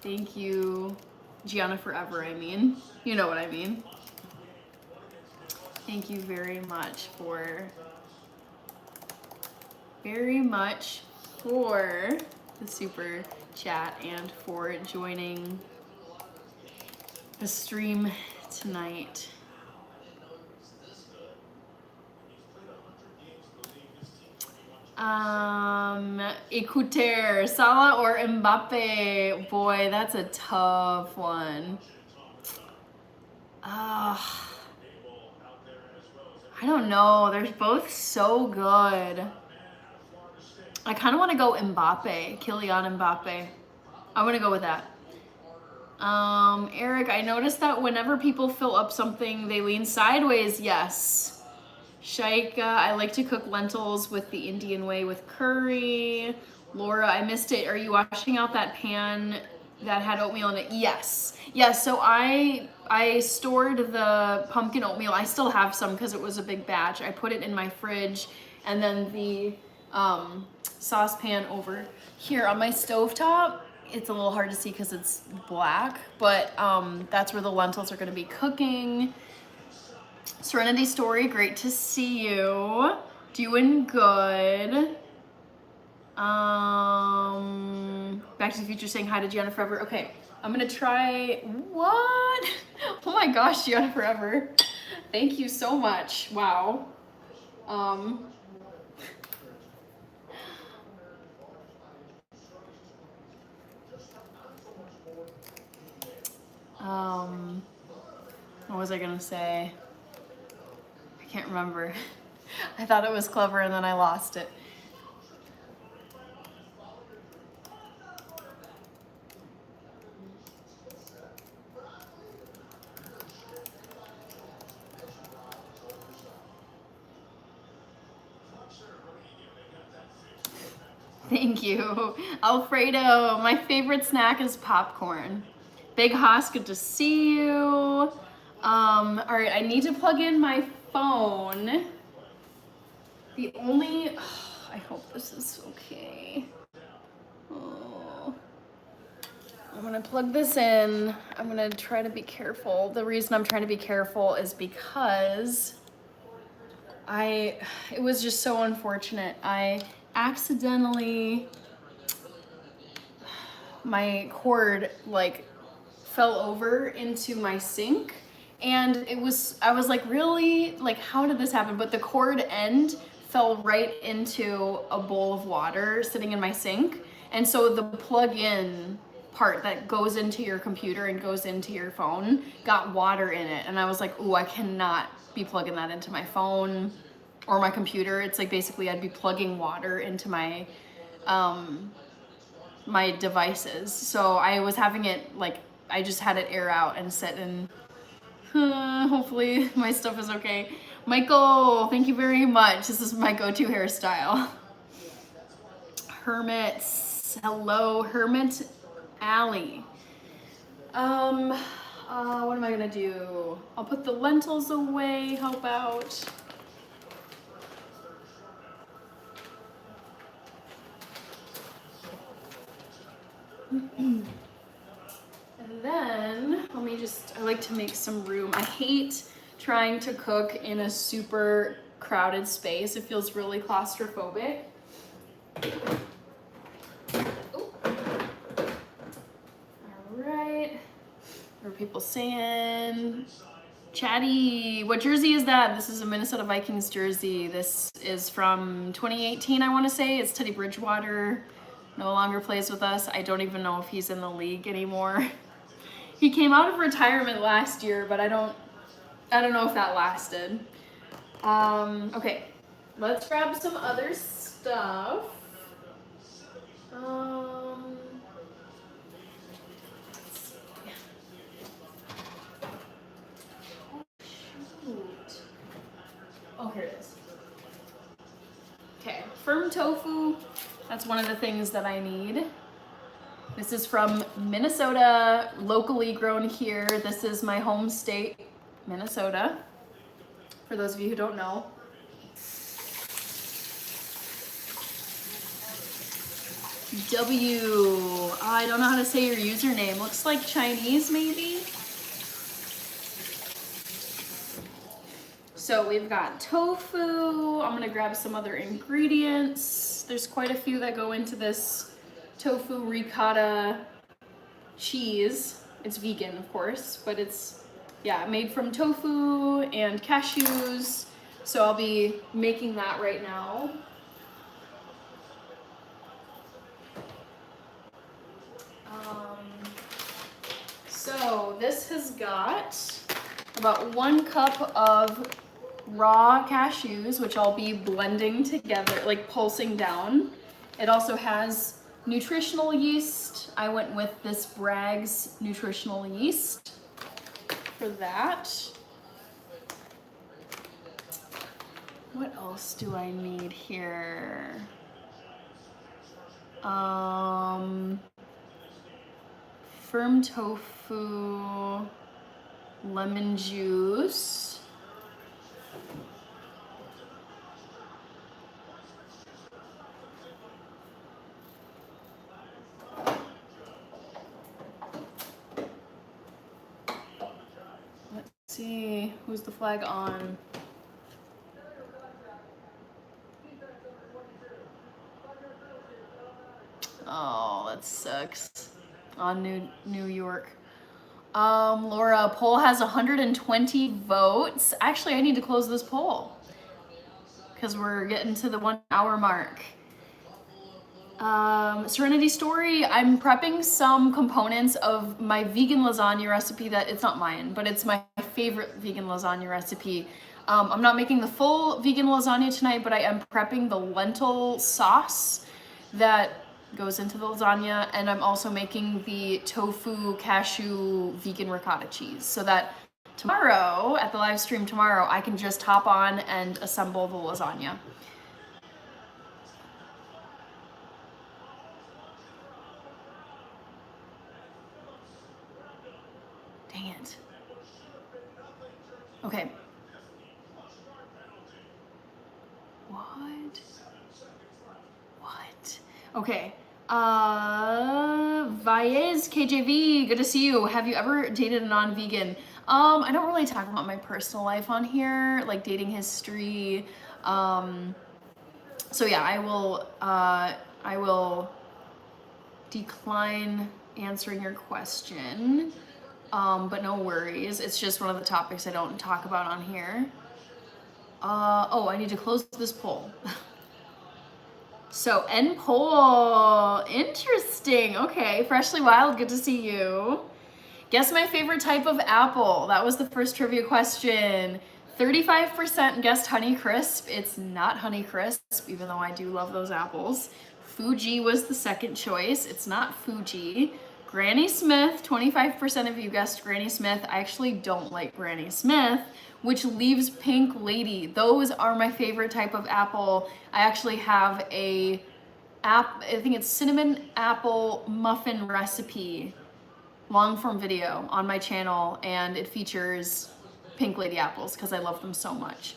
Thank you. Gianna Forever, I mean. You know what I mean. Thank you very much for the super chat and for joining the stream tonight. Écouter, Salah or Mbappe? Boy, that's a tough one. I don't know. They're both so good. I kind of want to go Mbappe, Kylian Mbappe. I want to go with that. Eric, I noticed that whenever people fill up something, they lean sideways. Yes. Shaika, I like to cook lentils with the Indian way with curry. Laura, I missed it. Are you washing out that pan that had oatmeal in it? Yes. Yes, so I stored the pumpkin oatmeal. I still have some because it was a big batch. I put it in my fridge, and then the saucepan over here on my stovetop. It's a little hard to see because it's black, but that's where the lentils are going to be cooking. Serenity Story, great to see you. Doing good. Back to the Future saying hi to Gianna Forever. Okay, I'm gonna try, what? Oh my gosh, Gianna Forever. Thank you so much, wow. What was I gonna say? I can't remember. I thought it was clever and then I lost it. Thank you. Alfredo, my favorite snack is popcorn. Big Haas, good to see you. All right, I need to plug in my phone. The only, I hope this is okay. Oh. I'm gonna plug this in. I'm gonna try to be careful. The reason I'm trying to be careful is because it was just so unfortunate. I accidentally, my cord like fell over into my sink, and I was like, really, like, how did this happen? But the cord end fell right into a bowl of water sitting in my sink, and so the plug-in part that goes into your computer and goes into your phone got water in it, and I was like, ooh, I cannot be plugging that into my phone or my computer. It's like basically I'd be plugging water into my my devices. So I was having it like, I just had it air out and sit, and hopefully my stuff is okay. Michael, thank you very much. This is my go-to hairstyle. Hermits, hello, Hermit Alley. What am I gonna do? I'll put the lentils away, how about? And then, I like to make some room. I hate trying to cook in a super crowded space. It feels really claustrophobic. Ooh. All right. What are people saying? Chatty, what jersey is that? This is a Minnesota Vikings jersey. This is from 2018, I want to say. It's Teddy Bridgewater. No longer plays with us. I don't even know if he's in the league anymore. He came out of retirement last year, but I don't know if that lasted. Okay, let's grab some other stuff. Shoot. Oh, here it is. Okay, firm tofu. That's one of the things that I need. This is from Minnesota, locally grown here. This is my home state, Minnesota, for those of you who don't know. I don't know how to say your username. Looks like Chinese, maybe? So we've got tofu. I'm gonna grab some other ingredients. There's quite a few that go into this tofu ricotta cheese. It's vegan, of course, but it's, yeah, made from tofu and cashews. So I'll be making that right now. So this has got about 1 cup of raw cashews, which I'll be blending together, like pulsing down. It also has nutritional yeast. I went with this Bragg's nutritional yeast for that. What else do I need here? Firm tofu, lemon juice. Let's see, who's the flag on? Oh, that sucks. On New York. Laura, poll has 120 votes. Actually, I need to close this poll because we're getting to the 1 hour mark. Serenity Story, I'm prepping some components of my vegan lasagna recipe that, it's not mine, but it's my favorite vegan lasagna recipe. I'm not making the full vegan lasagna tonight, but I am prepping the lentil sauce that goes into the lasagna, and I'm also making the tofu cashew vegan ricotta cheese, so that tomorrow, at the live stream tomorrow, I can just hop on and assemble the lasagna. Dang it. Okay. What? Okay. Vaez KJV, good to see you. Have you ever dated a non-vegan? I don't really talk about my personal life on here, like dating history. So yeah, I will decline answering your question. But no worries. It's just one of the topics I don't talk about on here. Oh, I need to close this poll. So, end poll. Interesting. Okay. Freshly Wild, good to see you. Guess my favorite type of apple. That was the first trivia question. 35% guessed Honey Crisp. It's not Honey Crisp, even though I do love those apples. Fuji was the second choice. It's not Fuji. Granny Smith, 25% of you guessed Granny Smith. I actually don't like Granny Smith, which leaves Pink Lady. Those are my favorite type of apple. I actually have I think it's cinnamon apple muffin recipe, long form video on my channel, and it features Pink Lady apples because I love them so much.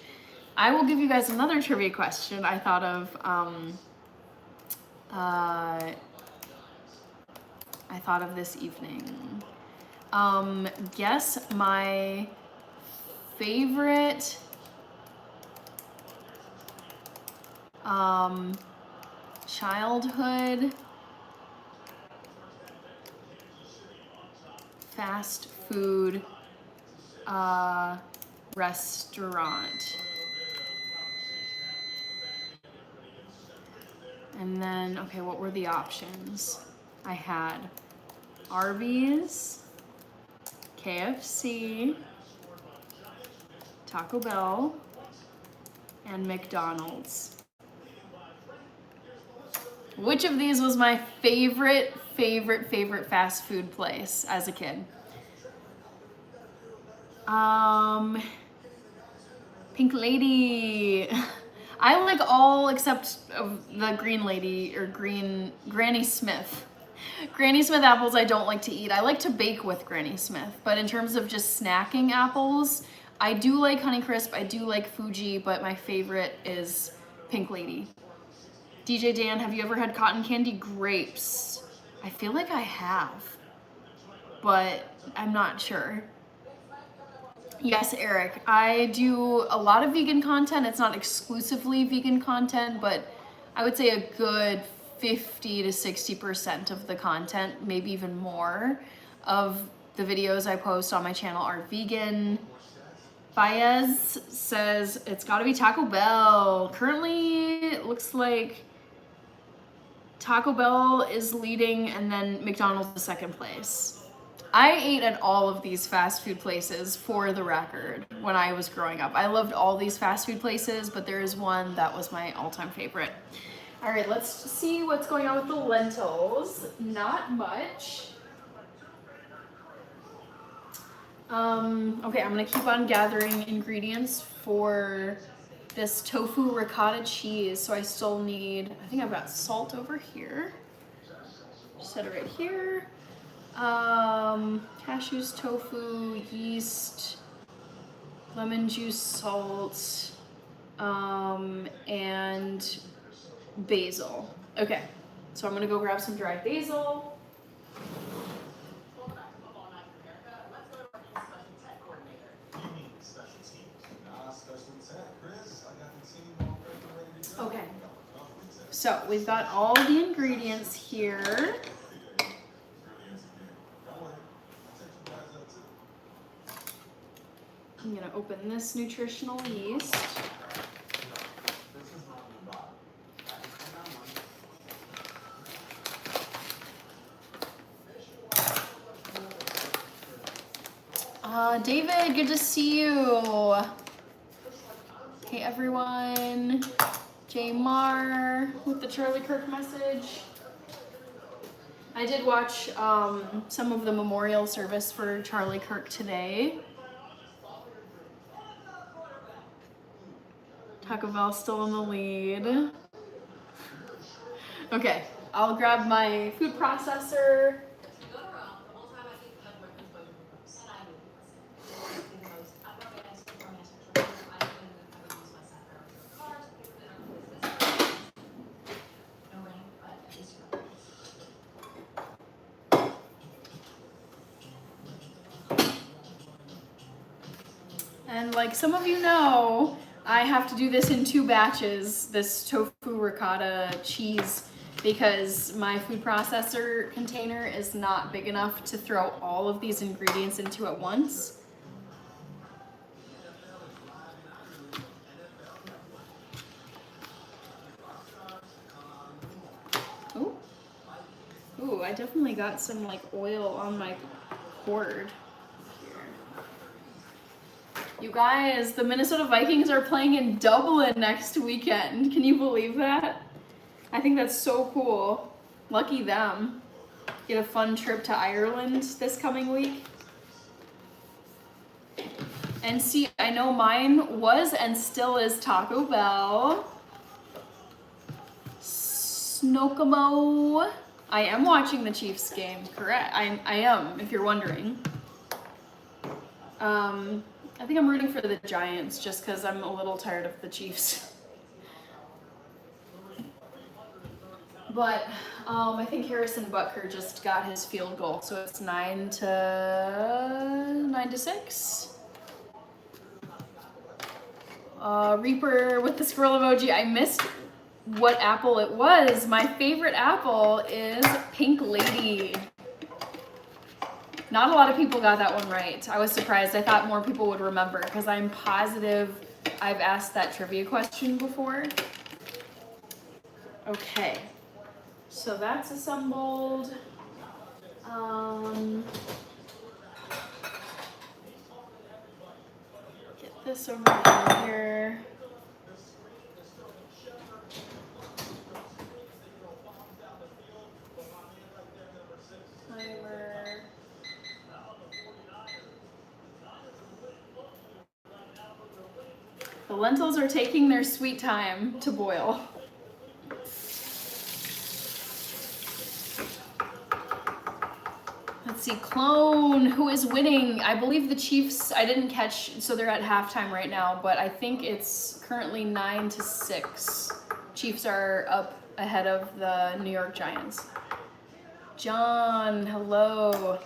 I will give you guys another trivia question I thought of this evening. Guess my favorite childhood fast food restaurant. And then, okay, what were the options? I had Arby's, KFC, Taco Bell, and McDonald's. Which of these was my favorite fast food place as a kid? Pink Lady. I like all except the green lady or Granny Smith. Granny Smith apples I don't like to eat. I like to bake with Granny Smith, but in terms of just snacking apples, I do like Honey Crisp, I do like Fuji, but my favorite is Pink Lady. DJ Dan, have you ever had cotton candy grapes? I feel like I have, but I'm not sure. Yes, Eric, I do a lot of vegan content. It's not exclusively vegan content, but I would say a good 50 to 60% of the content, maybe even more, of the videos I post on my channel are vegan. Baez says it's gotta be Taco Bell. Currently, it looks like Taco Bell is leading and then McDonald's is second place. I ate at all of these fast food places, for the record, when I was growing up. I loved all these fast food places, but there is one that was my all-time favorite. All right, let's see what's going on with the lentils. Not much. Okay, I'm gonna keep on gathering ingredients for this tofu ricotta cheese. So I still need, I think I've got salt over here. Set it right here. Cashews, tofu, yeast, lemon juice, salt, and basil. Okay, so I'm gonna go grab some dried basil. Okay, so we've got all the ingredients here. I'm gonna open this nutritional yeast. David, good to see you. Hey everyone. J Mar with the Charlie Kirk message. I did watch some of the memorial service for Charlie Kirk today. Taco Bell still in the lead. Okay, I'll grab my food processor. And like some of you know, I have to do this in 2 batches, this tofu ricotta cheese, because my food processor container is not big enough to throw all of these ingredients into at once. Ooh. Ooh, I definitely got some like oil on my cord. You guys, the Minnesota Vikings are playing in Dublin next weekend. Can you believe that? I think that's so cool. Lucky them. Get a fun trip to Ireland this coming week. And see, I know mine was and still is Taco Bell. Snokomo. I am watching the Chiefs game, correct? I am, if you're wondering. I think I'm rooting for the Giants just because I'm a little tired of the Chiefs. But I think Harrison Butker just got his field goal, so it's 9-6. Reaper with the squirrel emoji. I missed what apple it was. My favorite apple is Pink Lady. Not a lot of people got that one right. I was surprised. I thought more people would remember because I'm positive I've asked that trivia question before. Okay, so that's assembled. Get this over here. Timer. The lentils are taking their sweet time to boil. Let's see, Clone, who is winning? I believe the Chiefs, I didn't catch, so they're at halftime right now, but I think it's currently 9-6. Chiefs are up ahead of the New York Giants. John, hello.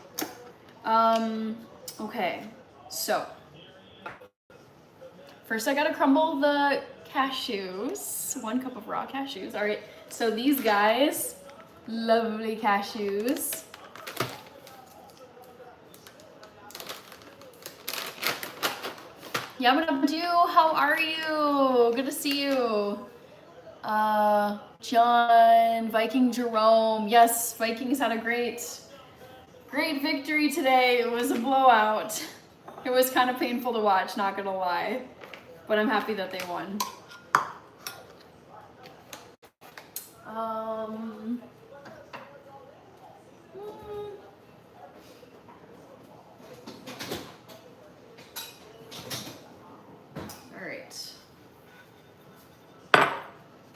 Okay, so first I gotta crumble the cashews. 1 cup of raw cashews. All right, so these guys, lovely cashews. Yabba-dabba-doo, how are you? Good to see you. John, Viking Jerome. Yes, Vikings had a great victory today. It was a blowout. It was kind of painful to watch, not gonna lie. But I'm happy that they won. Alright.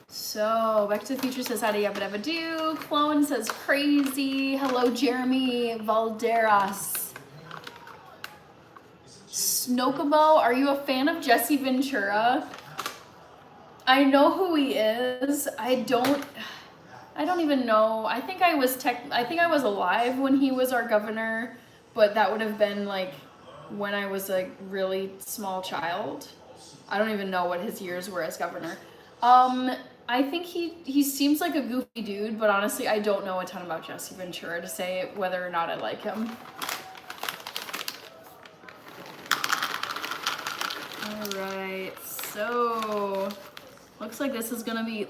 So, Back to the Future says, howdy, yabba dabba doo. Clone says, crazy. Hello, Jeremy Valderas. Snokomo, are you a fan of Jesse Ventura? I know who he is. I don't even know. I think I was alive when he was our governor, but that would have been like when I was a really small child. I don't even know what his years were as governor. I think he seems like a goofy dude, but honestly, I don't know a ton about Jesse Ventura to say whether or not I like him. Alright, so looks like this is gonna be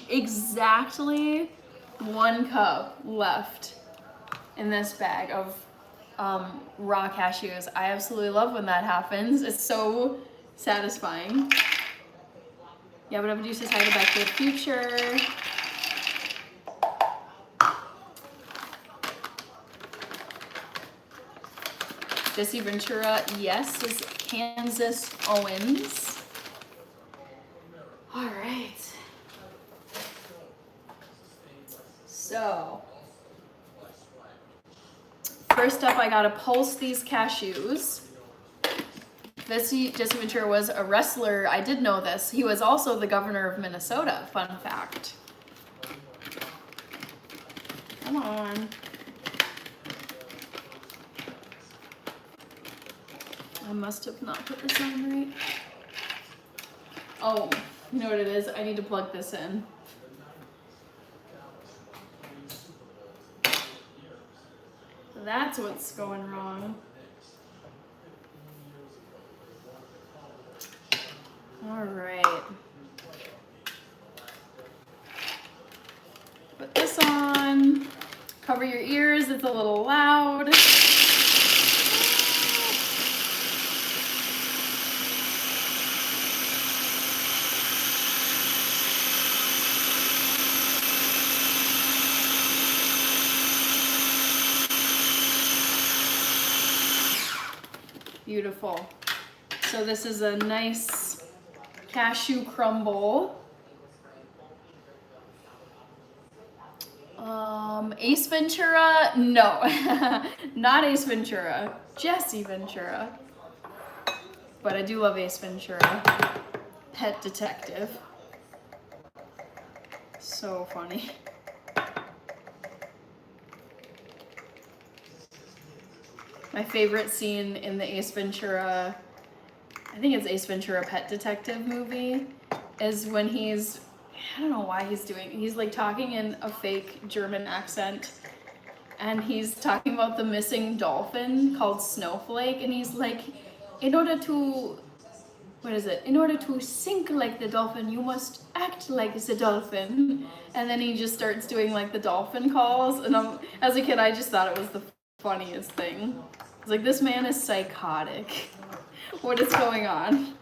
exactly 1 cup left in this bag of raw cashews. I absolutely love when that happens. It's so satisfying. Yeah, but Abdu says hi to Back to the Future. Jesse Ventura, yes, is Kansas Owens. All right. So, first up, I gotta pulse these cashews. Jesse Ventura was a wrestler. I did know this. He was also the governor of Minnesota. Fun fact. Come on. I must have not put this on right. Oh, you know what it is? I need to plug this in. That's what's going wrong. All right. Put this on. Cover your ears, it's a little loud. Beautiful. So this is a nice cashew crumble. Ace Ventura? No, not Ace Ventura. Jesse Ventura. But I do love Ace Ventura. Pet Detective. So funny. My favorite scene in the Ace Ventura, I think it's Ace Ventura Pet Detective movie, is when he's, I don't know why he's like talking in a fake German accent, and he's talking about the missing dolphin called Snowflake, and he's like, in order to sink like the dolphin, you must act like the dolphin. And then he just starts doing like the dolphin calls, and as a kid I just thought it was the funniest thing. I was like, this man is psychotic. What is going on?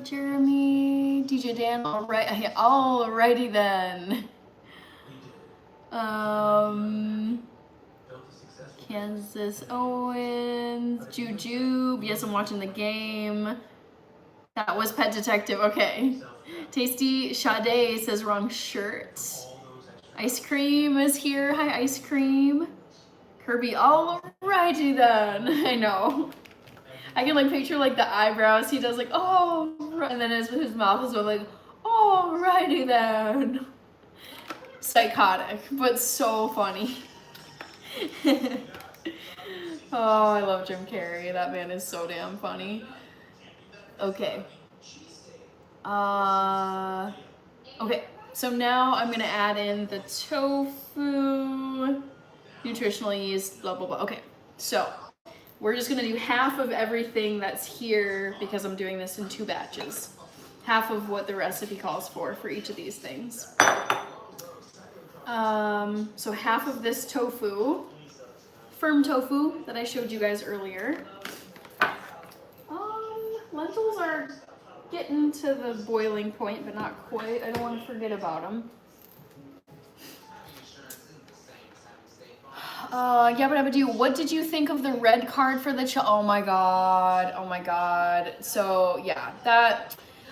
Jeremy, DJ Dan, alrighty then. Kansas Owens, Jujube, yes, I'm watching the game. That was Pet Detective, okay. Tasty Sade says wrong shirt. Ice Cream is here, hi Ice Cream. Kirby, alrighty then. I know. I can like picture like the eyebrows, he does like, oh, and then his mouth is like, alrighty then. Psychotic, but so funny. Oh, I love Jim Carrey. That man is so damn funny. Okay. Okay, so now I'm gonna add in the tofu, nutritional yeast, blah, blah, blah. Okay, so we're just gonna do half of everything that's here because I'm doing this in 2 batches. Half of what the recipe calls for each of these things. So half of this tofu, firm tofu that I showed you guys earlier. Lentils are getting to the boiling point, but not quite. I don't want to forget about them. What did you think of the red card for the oh my god. So yeah,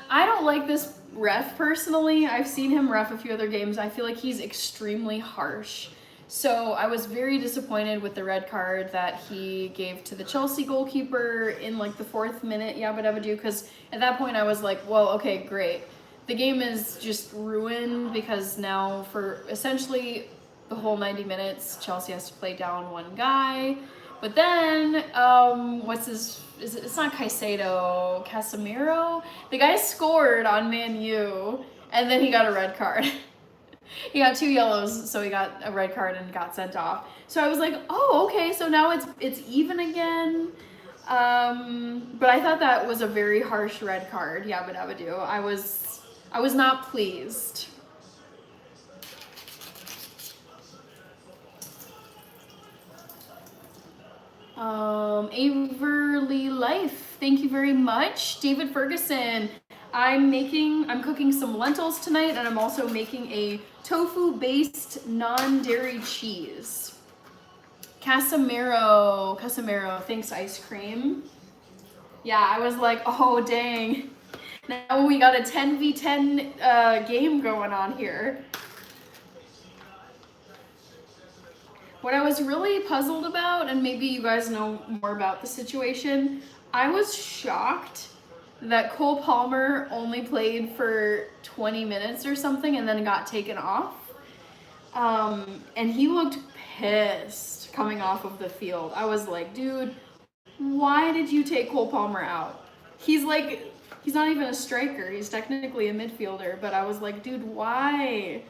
I don't like this ref personally. I've seen him ref a few other games. I feel like he's extremely harsh. So I was very disappointed with the red card that he gave to the Chelsea goalkeeper in like the 4th minute, because at that point I was like, well, okay, great. The game is just ruined because now for essentially the whole 90 minutes, Chelsea has to play down 1 guy. But then, it's not Caicedo, Casemiro? The guy scored on Man U, and then he got a red card. He got 2 yellows, so he got a red card and got sent off. So I was like, oh, okay, so now it's even again. But I thought that was a very harsh red card, yabba dabba doo. I was not pleased. Averly Life, thank you very much. David Ferguson, I'm cooking some lentils tonight, and I'm also making a tofu-based non-dairy cheese. Casemiro, thanks Ice Cream. Yeah, I was like, oh dang. Now we got a 10v10 game going on here. What I was really puzzled about, and maybe you guys know more about the situation, I was shocked that Cole Palmer only played for 20 minutes or something and then got taken off. And he looked pissed coming off of the field. I was like, dude, why did you take Cole Palmer out? He's not even a striker. He's technically a midfielder, but I was like, dude, why?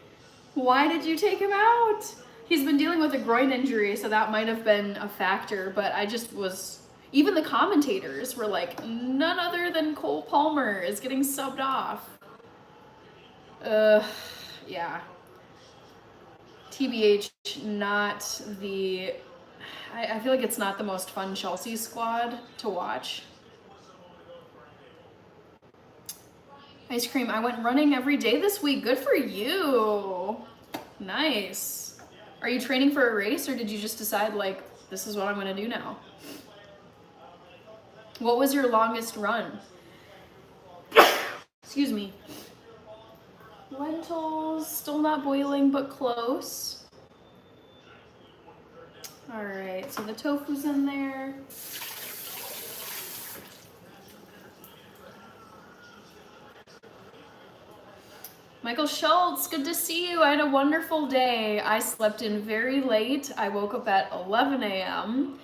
Why did you take him out? He's been dealing with a groin injury, so that might have been a factor, but I just was, even the commentators were like, none other than Cole Palmer is getting subbed off. Yeah. TBH, not the, I feel like it's not the most fun Chelsea squad to watch. Ice cream, I went running every day this week. Good for you. Nice. Are you training for a race, or did you just decide, like, this is what I'm gonna do now? What was your longest run? Excuse me. Lentils, still not boiling, but close. All right, so the tofu's in there. Michael Schultz, good to see you. I had a wonderful day. I slept in very late. I woke up at 11 a.m.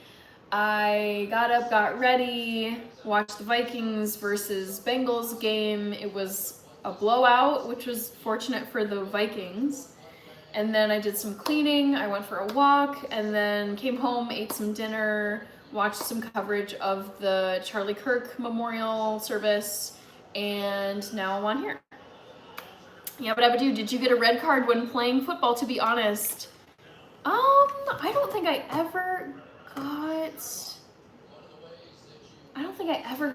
I got up, got ready, watched the Vikings versus Bengals game. It was a blowout, which was fortunate for the Vikings. And then I did some cleaning, I went for a walk, and then came home, ate some dinner, watched some coverage of the Charlie Kirk Memorial Service, and now I'm on here. Yeah, but Abadu, did you get a red card when playing football, to be honest? I don't think I ever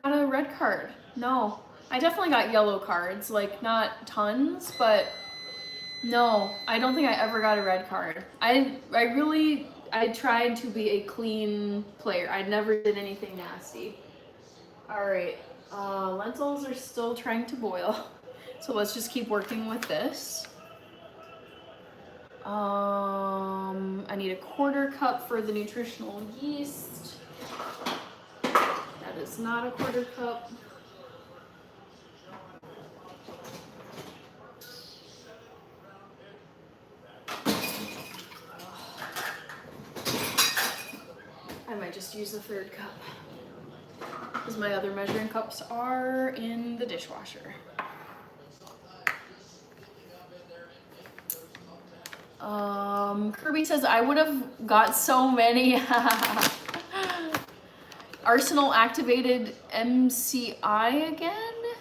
got a red card. No. I definitely got yellow cards, like not tons, but no, I don't think I ever got a red card. I tried to be a clean player. I never did anything nasty. All right, lentils are still trying to boil. So let's just keep working with this. I need a 1/4 cup for the nutritional yeast. That is not a 1/4 cup. I might just use the 1/3 cup, because my other measuring cups are in the dishwasher. Kirby says, I would have got so many. Arsenal activated MCI again?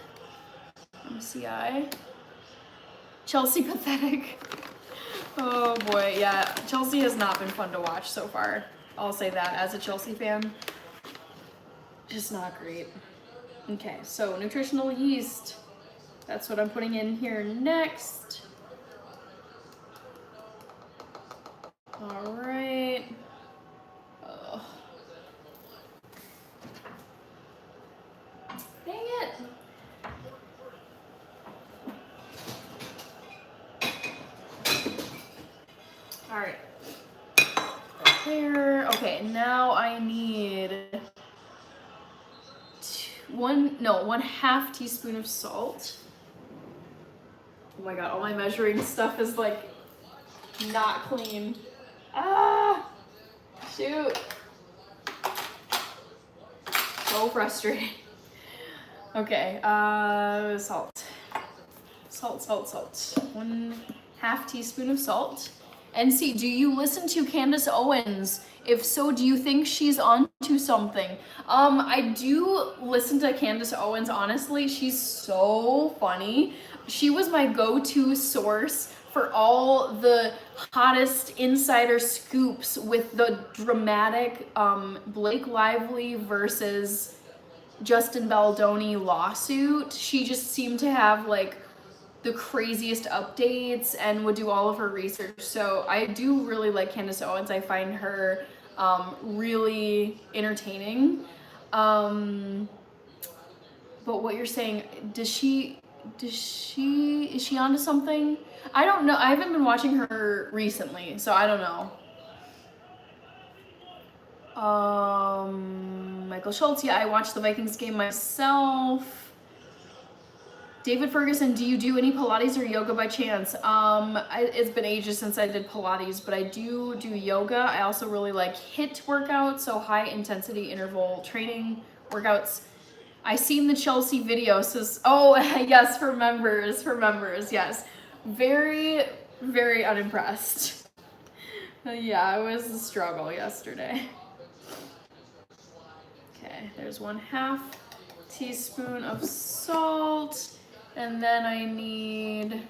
MCI? Chelsea pathetic. Oh boy, yeah. Chelsea has not been fun to watch so far. I'll say that as a Chelsea fan. Just not great. Okay, so nutritional yeast. That's what I'm putting in here next. All right. Oh. Dang it. All right. There. Okay, now I need 1/2 teaspoon of salt. Oh my god, all my measuring stuff is like not clean. Ah, shoot. So frustrating. Okay, salt. Salt. 1/2 teaspoon of salt. NC, do you listen to Candace Owens? If so, do you think she's onto something? I do listen to Candace Owens, honestly. She's so funny. She was my go-to source for all the hottest insider scoops with the dramatic Blake Lively versus Justin Baldoni lawsuit. She just seemed to have like the craziest updates and would do all of her research. So I do really like Candace Owens. I find her really entertaining. But what you're saying, is she onto something? I don't know. I haven't been watching her recently, so I don't know. Michael Schultz, yeah, I watched the Vikings game myself. David Ferguson, do you do any Pilates or yoga by chance? It's been ages since I did Pilates, but I do yoga. I also really like HIIT workouts, so high intensity interval training workouts. I seen the Chelsea video, so, oh, yes, for members, yes. Very, very unimpressed. Yeah, it was a struggle yesterday. Okay, there's 1/2 teaspoon of salt. And then I need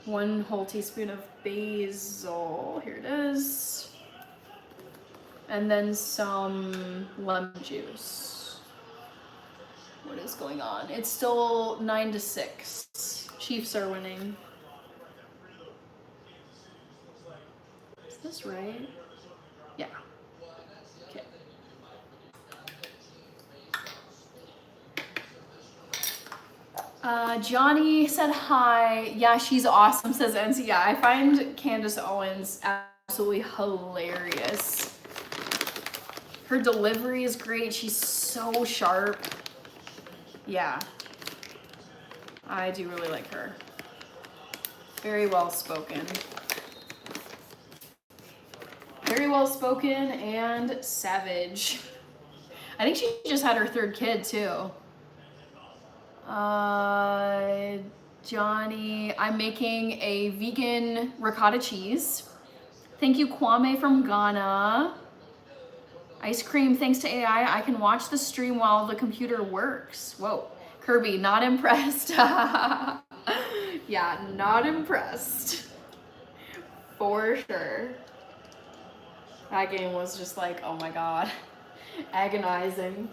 1 whole teaspoon of basil. Here it is. And then some lemon juice. What is going on? It's still 9-6. Chiefs are winning. Is this right? Yeah. Okay. Johnny said hi. Yeah, she's awesome, says NC. Yeah, I find Candace Owens absolutely hilarious. Her delivery is great. She's so sharp. Yeah. I do really like her. Very well spoken. Very well spoken and savage. I think she just had her 3rd kid too. Johnny, I'm making a vegan ricotta cheese. Thank you, Kwame from Ghana. Ice cream, thanks to AI, I can watch the stream while the computer works. Whoa. Kirby, not impressed. Yeah, not impressed. For sure. That game was just like, oh my god. Agonizing.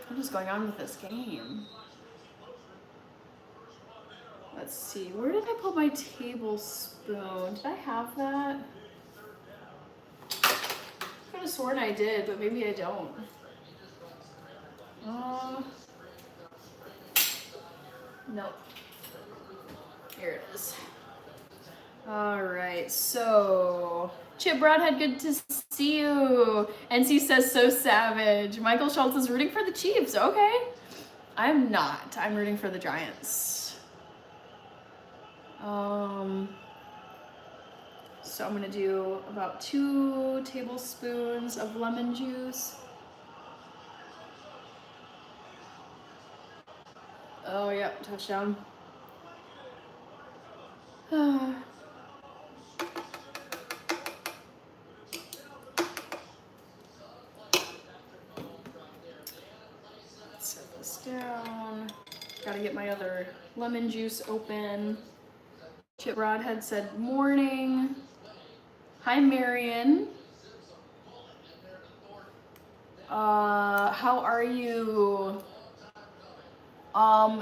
What is going on with this game? Let's see, where did I put my tablespoon? Did I have that? I could have sworn I did, but maybe I don't. Nope. Here it is. All right, so Chip Broadhead, good to see you. NC says so savage. Michael Schultz is rooting for the Chiefs. Okay. I'm not. I'm rooting for the Giants. So I'm gonna do about 2 tablespoons of lemon juice. Oh, yeah, touchdown. Set this down. Gotta get my other lemon juice open. Chip Broadhead said morning. Hi, Marion. How are you?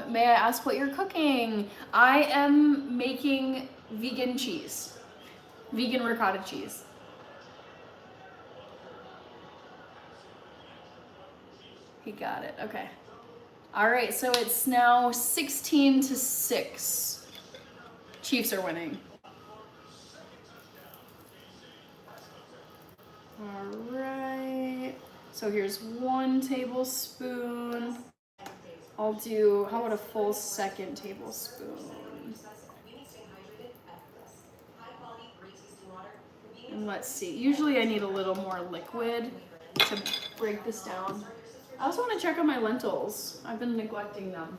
May I ask what you're cooking? I am making vegan cheese. Vegan ricotta cheese. He got it, okay. All right, so it's now 16-6. Chiefs are winning. All right, so here's 1 tablespoon. I'll do, how about a full 2nd tablespoon? And let's see, usually I need a little more liquid to break this down. I also want to check on my lentils. I've been neglecting them.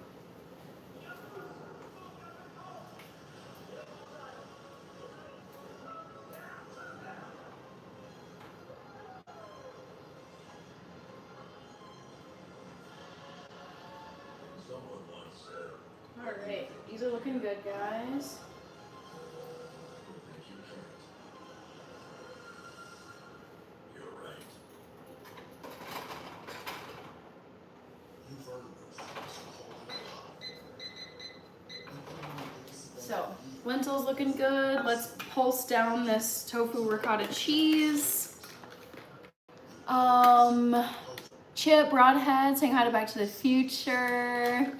All right, these are looking good, guys. So, lentils looking good. Let's pulse down this tofu ricotta cheese. Chip Broadhead saying hi to Back to the Future.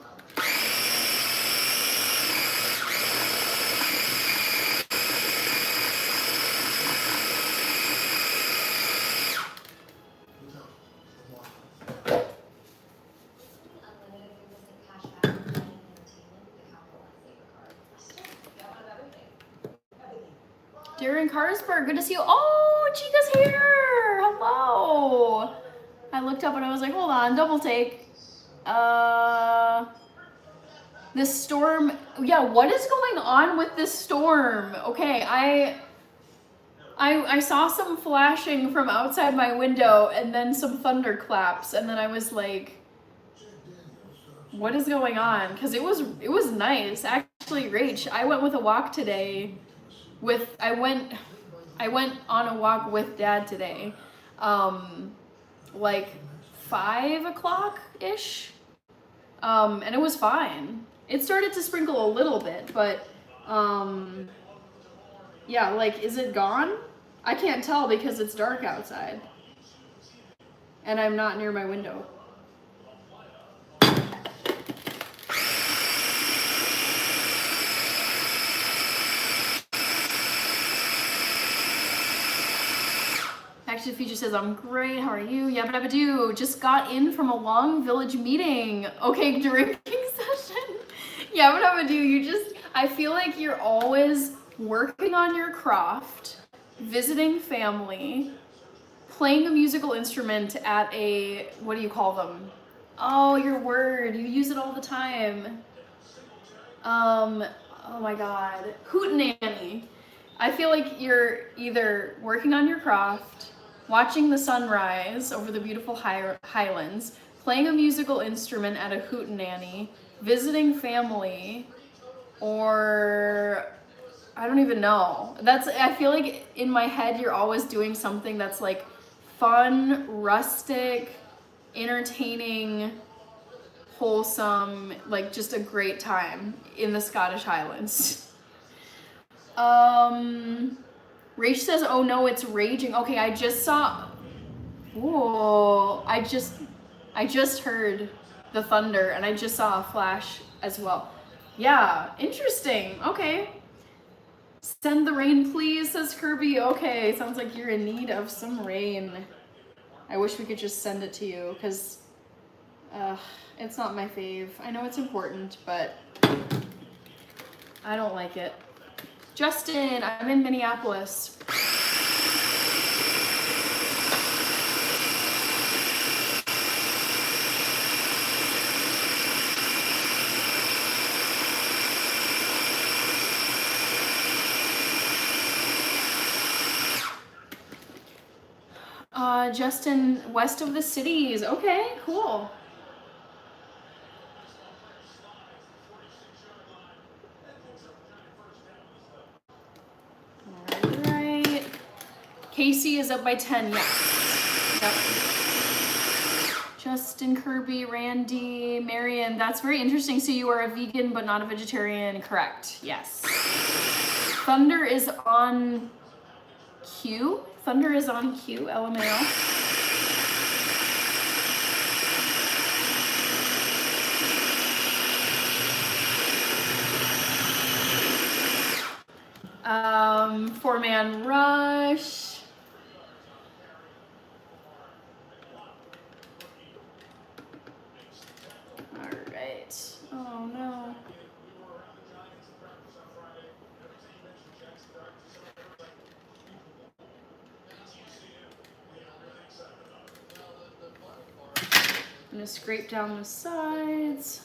here in Carlsberg. Good to see you. Oh, Chica's here. Hello. I looked up and I was like, hold on, double take. This storm, yeah, what is going on with this storm? Okay, I saw some flashing from outside my window and then some thunderclaps, and then I was like, what is going on? Because it was nice. Actually, Rach, I went with a walk today I went on a walk with Dad today. Like 5 o'clock-ish. And it was fine. It started to sprinkle a little bit, but yeah, like, is it gone? I can't tell because it's dark outside. And I'm not near my window. Back to the Future says, I'm great, how are you? Yabba dabba doo, just got in from a long village meeting. Okay, drinking session. Yabba dabba doo, I feel like you're always working on your craft, visiting family, playing a musical instrument at a, what do you call them? Oh, your word, you use it all the time. Oh my God, hootenanny. I feel like you're either working on your craft, watching the sunrise over the beautiful highlands, playing a musical instrument at a hootenanny, visiting family, or I don't even know. I feel like in my head you're always doing something that's like fun, rustic, entertaining, wholesome, like just a great time in the Scottish Highlands. Rach says, oh no, it's raging. Okay, I just saw, ooh, I just heard the thunder and I just saw a flash as well. Yeah, interesting. Okay. Send the rain, please, says Kirby. Okay, sounds like you're in need of some rain. I wish we could just send it to you because it's not my fave. I know it's important, but I don't like it. Justin, I'm in Minneapolis. Justin, west of the cities. Okay, cool. All right. Casey is up by 10, yes. Yep. Justin, Kirby, Randy, Marion. That's very interesting. So you are a vegan but not a vegetarian, correct? Yes. Thunder is on cue. Thunder is on cue, LMAO. Four-man rush. All right. Oh no. I'm gonna scrape down the sides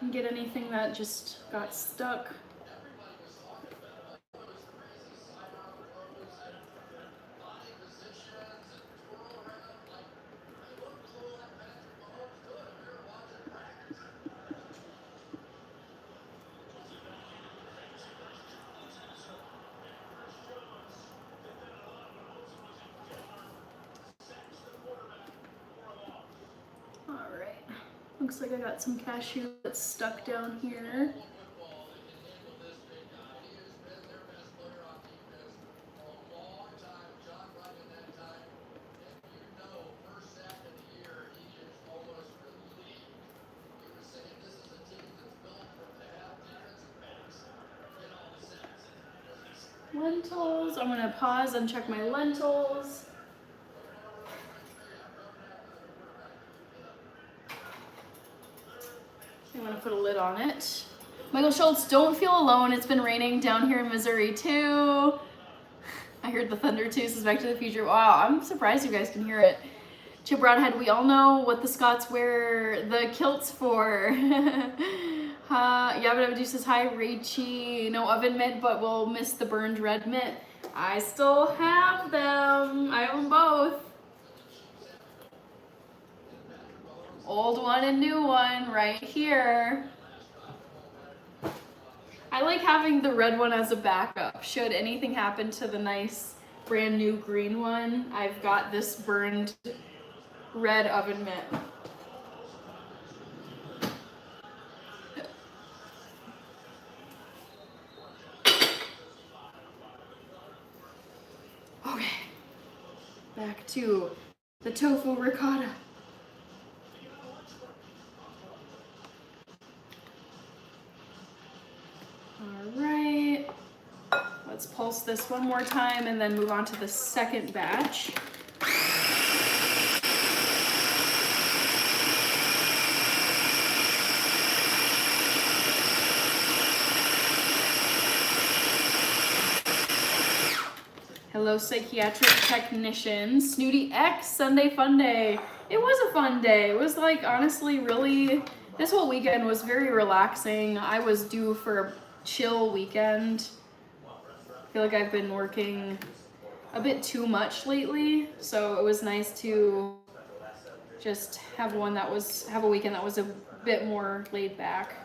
and get anything that just got stuck. Looks like I got some cashew that's stuck down here. Lentils. I'm gonna pause and check my lentils. I'm gonna put a lid on it. Michael Schultz, don't feel alone. It's been raining down here in Missouri too. hear the thunder too, says Back to the Future. Wow, I'm surprised you guys can hear it. Chip Broadhead, we all know what the Scots wear the kilts for. Yabba Dabba Doo says, hi, Rachie. No oven mitt, but we'll miss the burned red mitt. I still have them. I own both. Old one and new one right here. I like having the red one as a backup. Should anything happen to the nice brand new green one, I've got this burned red oven mitt. Okay, back to the tofu ricotta. All right, let's pulse this one more time and then move on to the second batch. Hello, psychiatric technician. Snooty X, Sunday fun day. It was a fun day. It was like, honestly, really, this whole weekend was very relaxing. I was due for a chill weekend. I feel like I've been working a bit too much lately, so it was nice to just have a weekend that was a bit more laid back.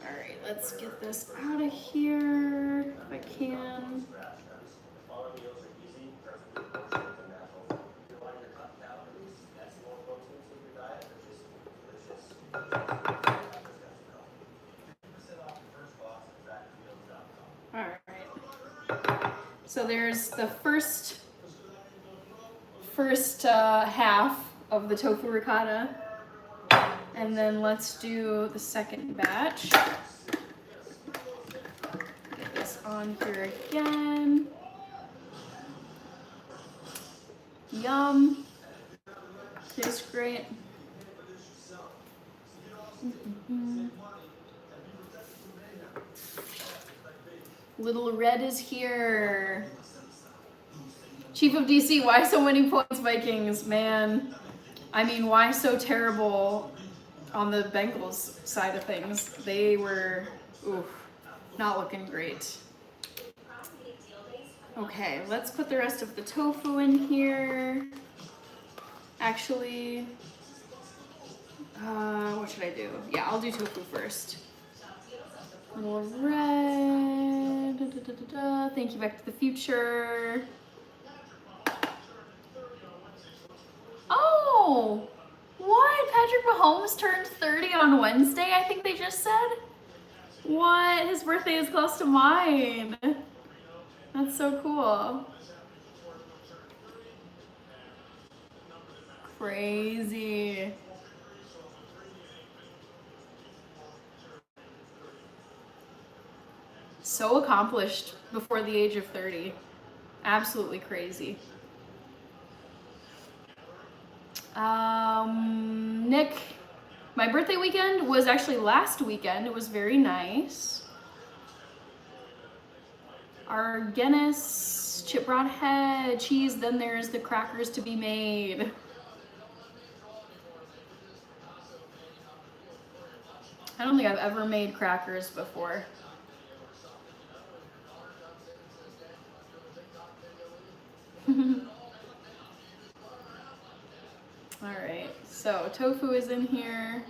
All right, let's get this out of here if I can. So there's the first half of the tofu ricotta, and then let's do the second batch. Get this on here again. Yum. Tastes great. Little Red is here. Chief of DC, why so many points, Vikings? Man, I mean, why so terrible on the Bengals side of things? They were, not looking great. Okay, let's put the rest of the tofu in here. Actually, what should I do? Yeah, I'll do tofu first. Little Red. Thank you, Back to the Future. Oh, what? Patrick Mahomes turned 30 on Wednesday, I think they just said. What? His birthday is close to mine. That's so cool. Crazy. So accomplished before the age of 30. Absolutely crazy. Nick, my birthday weekend was actually last weekend. It was very nice. Our Guinness, chip broadhead, cheese, then there's the crackers to be made. I don't think I've ever made crackers before. All right, so tofu is in here.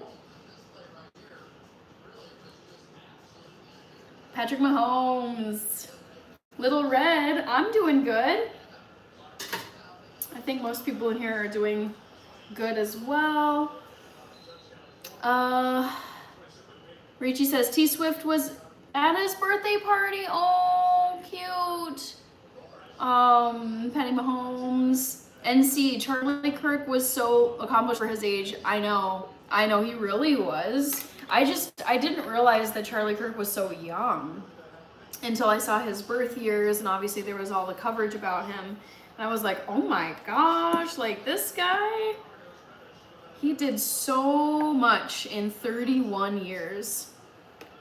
Patrick Mahomes, Little Red, I'm doing good. I think most people in here are doing good as well. Richie says T Swift was at his birthday party. Oh, cute. Patty Mahomes. NC, Charlie Kirk was so accomplished for his age. I know, he really was. I didn't realize that Charlie Kirk was so young until I saw his birth years, and obviously there was all the coverage about him. And I was like, oh my gosh, like this guy, he did so much in 31 years.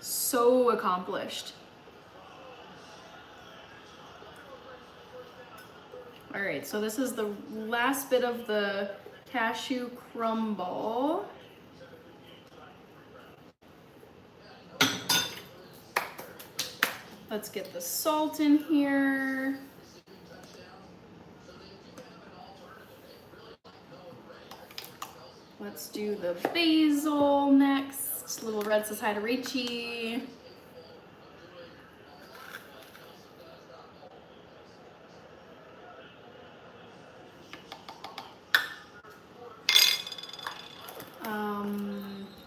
So accomplished. All right, so this is the last bit of the cashew crumble. Let's get the salt in here. Let's do the basil next. Little red says hi to Rachie.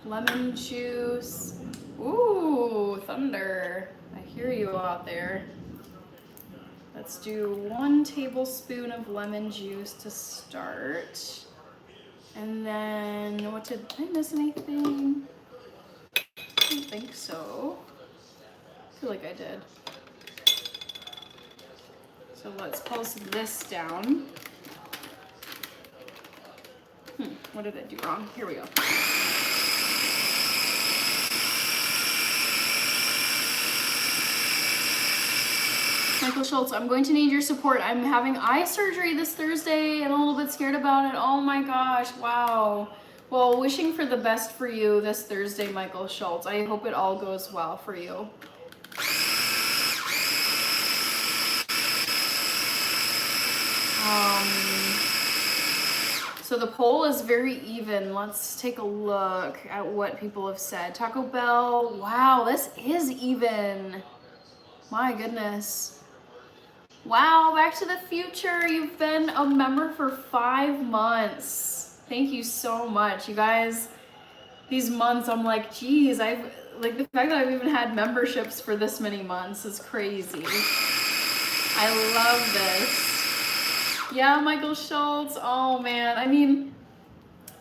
Lemon juice. Ooh, thunder. I hear you out there. Let's do 1 tablespoon of lemon juice to start. And then, did I miss anything? I don't think so. I feel like I did. So let's pulse this down. What did I do wrong? Here we go. Michael Schultz, I'm going to need your support. I'm having eye surgery this Thursday and I'm a little bit scared about it. Oh my gosh, wow. Well, wishing for the best for you this Thursday, Michael Schultz. I hope it all goes well for you. So the poll is very even. Let's take a look at what people have said. Taco Bell, wow, this is even. My goodness. Wow, Back to the Future, you've been a member for 5 months. Thank you so much. You guys, these months, I'm like, geez, the fact that I've even had memberships for this many months is crazy. I love this. Yeah, Michael Schultz, oh man. I mean,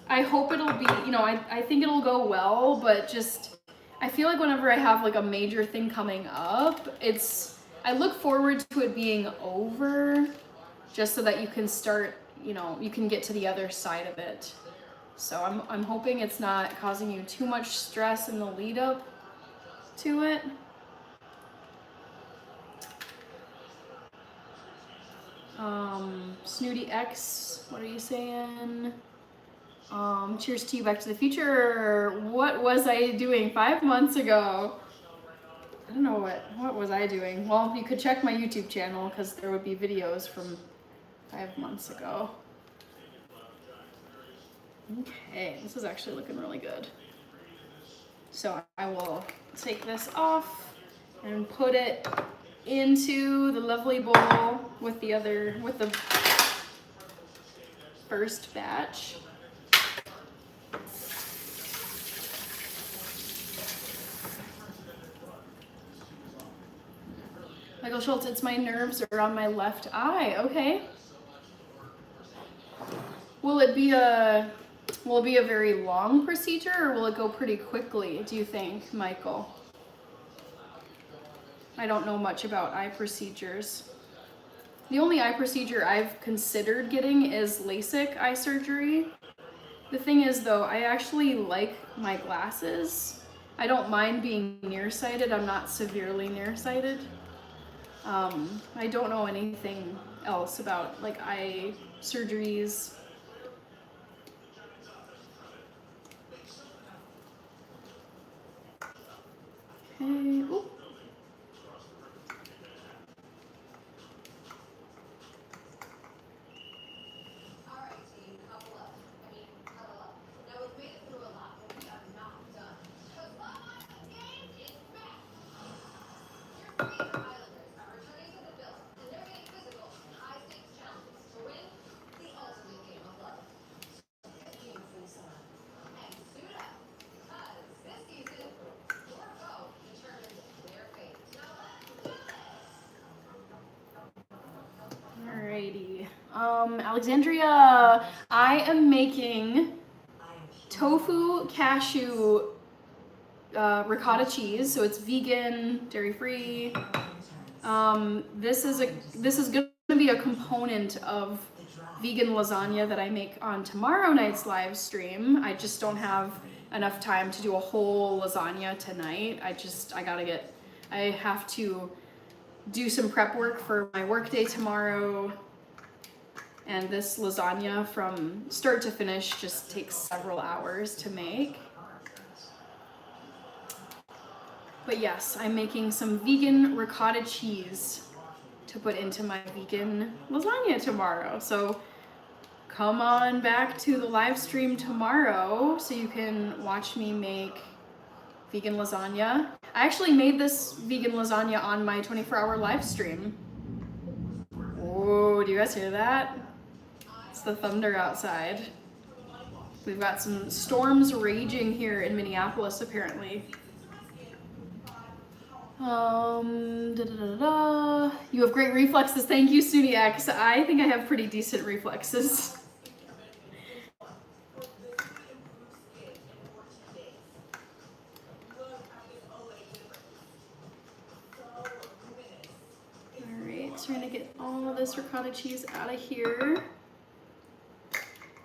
I hope it'll be, I think it'll go well, but just, I feel like whenever I have like a major thing coming up, I look forward to it being over just so that you can start, you can get to the other side of it. So I'm hoping it's not causing you too much stress in the lead up to it. Snooty X, what are you saying? Cheers to you, Back to the Future. What was I doing 5 months ago? I don't know what was I doing? Well, you could check my YouTube channel because there would be videos from 5 months ago. Okay, this is actually looking really good. So I will take this off and put it into the lovely bowl with the first batch. Michael Schultz, it's my nerves around my left eye. Okay. Will it be a very long procedure or will it go pretty quickly, do you think, Michael? I don't know much about eye procedures. The only eye procedure I've considered getting is LASIK eye surgery. The thing is though, I actually like my glasses. I don't mind being nearsighted. I'm not severely nearsighted. I don't know anything else about like eye surgeries. Okay. Ooh. Alrighty. Alexandria, I am making tofu cashew ricotta cheese, so it's vegan, dairy-free. This is going to be a component of vegan lasagna that I make on tomorrow night's live stream. I just don't have enough time to do a whole lasagna tonight. I have to do some prep work for my work day tomorrow. And this lasagna from start to finish just takes several hours to make. But yes, I'm making some vegan ricotta cheese to put into my vegan lasagna tomorrow. So come on back to the live stream tomorrow so you can watch me make vegan lasagna. I actually made this vegan lasagna on my 24-hour live stream. Oh, do you guys hear that? It's the thunder outside. We've got some storms raging here in Minneapolis, apparently. You have great reflexes. Thank you, Sudi X. I think I have pretty decent reflexes. Alright, trying to get all of this ricotta cheese out of here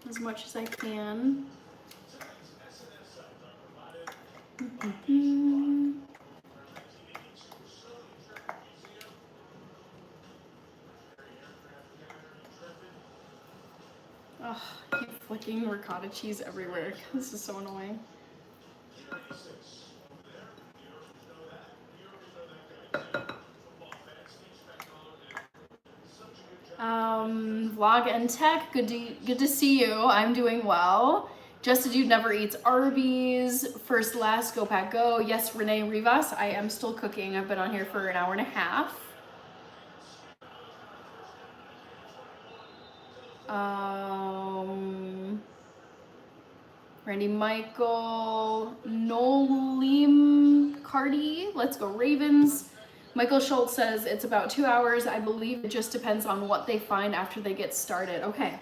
as much as I can. Oh, I keep flicking ricotta cheese everywhere. This is so annoying. Vlog and Tech, good to see you. I'm doing well. Just a Dude Never Eats Arby's. First Last Go Pack Go. Yes, Renee Rivas. I am still cooking. I've been on here for an hour and a half. Randy Michael, Nolim Cardi. Let's go Ravens. Michael Schultz says it's about 2 hours. I believe it just depends on what they find after they get started. Okay,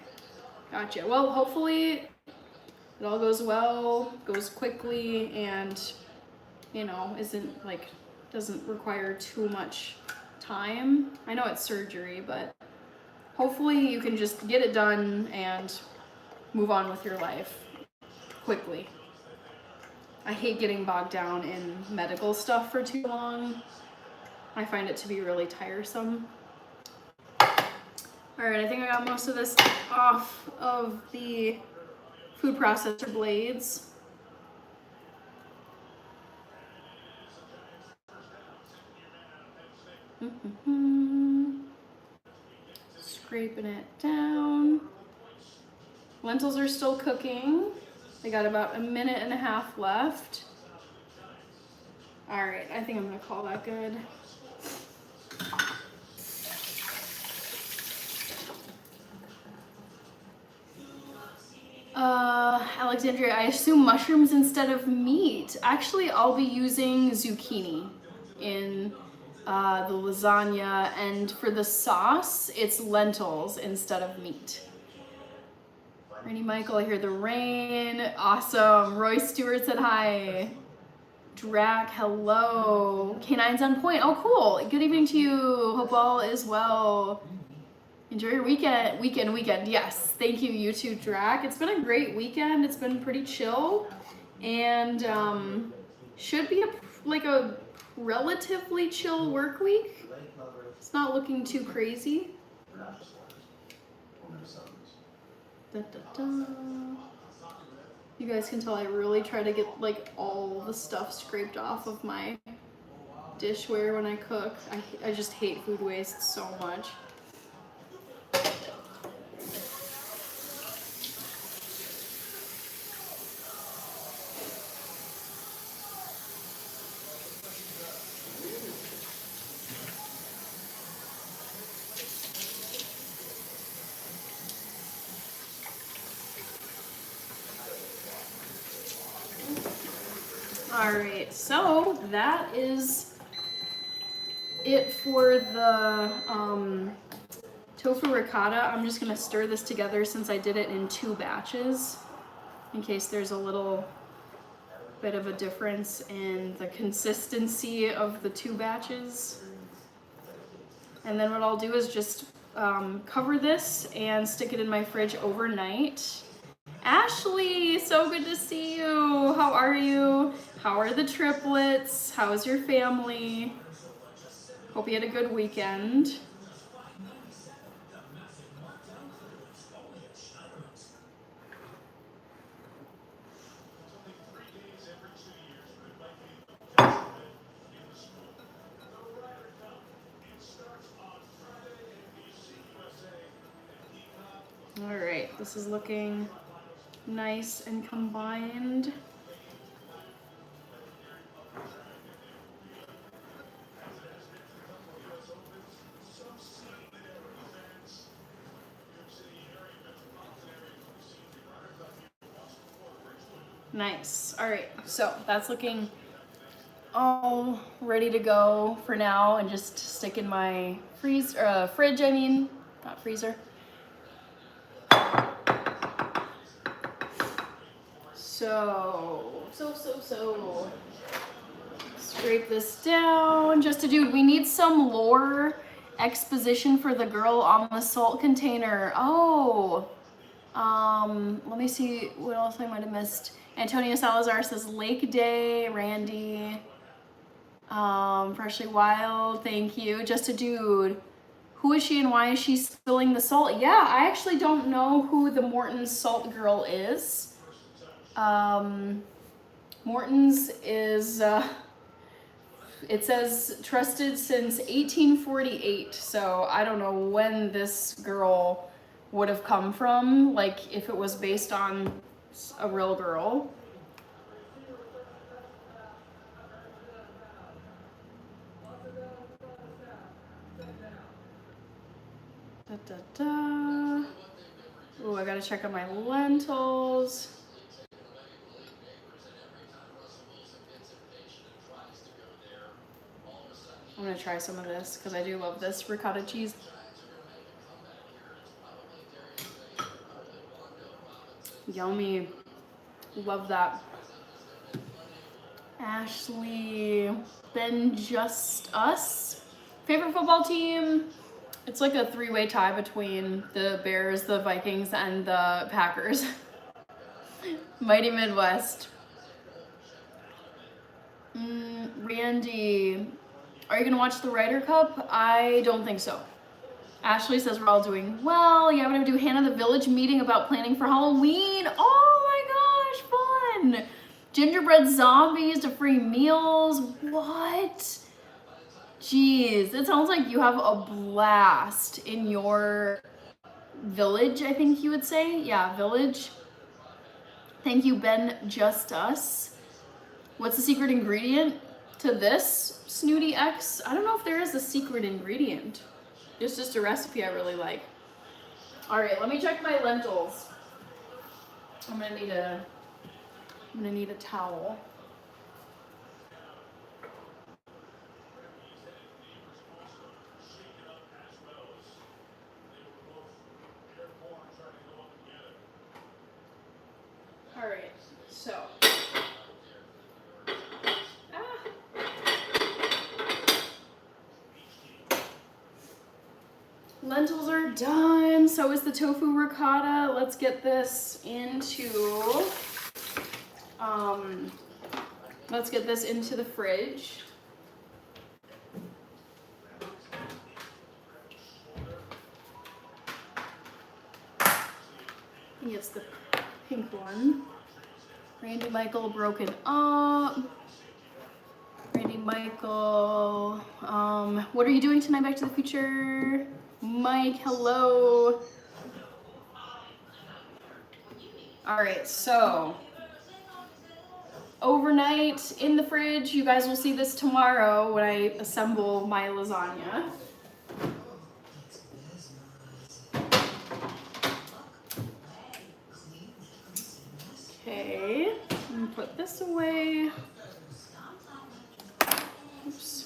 gotcha. Well, hopefully it all goes well, goes quickly, and you know, doesn't require too much time. I know it's surgery, but hopefully you can just get it done and move on with your life quickly. I hate getting bogged down in medical stuff for too long. I find it to be really tiresome. Alright, I think I got most of this off of the food processor blades. Scraping it down. Lentils are still cooking. They got about a minute and a half left. All right, I think I'm gonna call that good. Alexandria, I assume mushrooms instead of meat. Actually, I'll be using zucchini in the lasagna, and for the sauce, it's lentils instead of meat. Rainy Michael, I hear the rain. Awesome. Roy Stewart said hi. Drac, hello. K9's on point. Oh, cool. Good evening to you. Hope all is well. Enjoy your weekend. Yes. Thank you, you too, Drac. It's been a great weekend. It's been pretty chill. And should be a relatively chill work week. It's not looking too crazy. Da, da, da. You guys can tell I really try to get all the stuff scraped off of my dishware when I cook. I just hate food waste so much. Alright, so that is it for the tofu ricotta. I'm just going to stir this together since I did it in 2 batches, in case there's a little bit of a difference in the consistency of the 2 batches. And then what I'll do is just cover this and stick it in my fridge overnight. Ashley, so good to see you. How are you? How are the triplets? How is your family? Hope you had a good weekend. All right, this is looking nice and combined. Nice. All right, so that's looking all ready to go for now, and just stick in my fridge. I mean, not freezer. So scrape this down. Just a dude, we need some lore exposition for the girl on the salt container. Oh, let me see what else I might have missed. Antonio Salazar says Lake Day. Randy, Freshly Wild, thank you. Just a dude, who is she and why is she spilling the salt? Yeah, I actually don't know who the Morton's salt girl is. Morton's is, it says trusted since 1848, so I don't know when this girl would have come from, like if it was based on a real girl. Oh, I gotta check on my lentils. I'm gonna try some of this because I do love this ricotta cheese. Yummy. Love that. Ashley, Ben Just Us. Favorite football team? It's like a three-way tie between the Bears, the Vikings, and the Packers. Mighty Midwest. Randy, are you gonna watch the Ryder Cup? I don't think so. Ashley says we're all doing well. Yeah, I'm gonna do Hannah the Village meeting about planning for Halloween. Oh my gosh, fun! Gingerbread zombies to free meals. What? Jeez, it sounds like you have a blast in your village, I think you would say. Yeah, village. Thank you, Ben Just Us. What's the secret ingredient to this, Snooty X? I don't know if there is a secret ingredient. It's just a recipe I really like. All right, let me check my lentils. I'm gonna need a towel. All right, so. Lentils are done. So is the tofu ricotta. Let's get this into the fridge. It's the pink one. Randy Michael broken up. Randy Michael. What are you doing tonight? Back to the Future. Mike, hello. All right, so overnight in the fridge. You guys will see this tomorrow when I assemble my lasagna. Okay, I'm gonna put this away. Oops.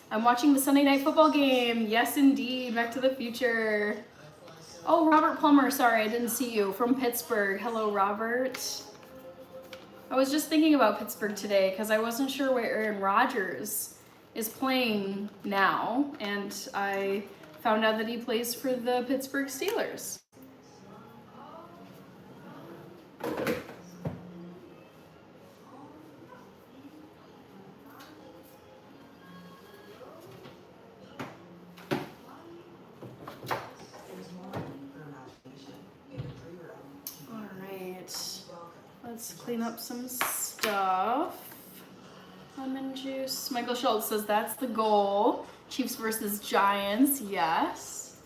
I'm watching the Sunday night football game. Yes, indeed. Back to the Future. Oh, Robert Plummer. Sorry, I didn't see you. From Pittsburgh. Hello, Robert. I was just thinking about Pittsburgh today because I wasn't sure where Aaron Rodgers is playing now, and I found out that he plays for the Pittsburgh Steelers. All right, let's clean up some stuff. lemon juice. Michael Schultz says that's the goal. Chiefs versus Giants, yes.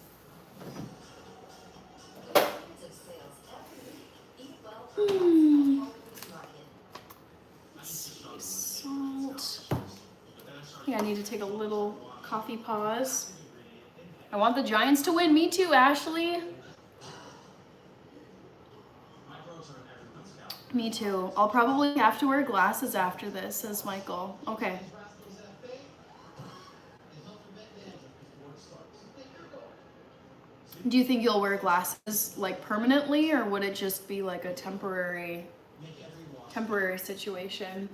Let's see, salt. I think I need to take a little coffee pause. I want the Giants to win. Me too, Ashley. Me too. I'll probably have to wear glasses after this, says Michael. Okay. Do you think you'll wear glasses like permanently, or would it just be like a temporary situation?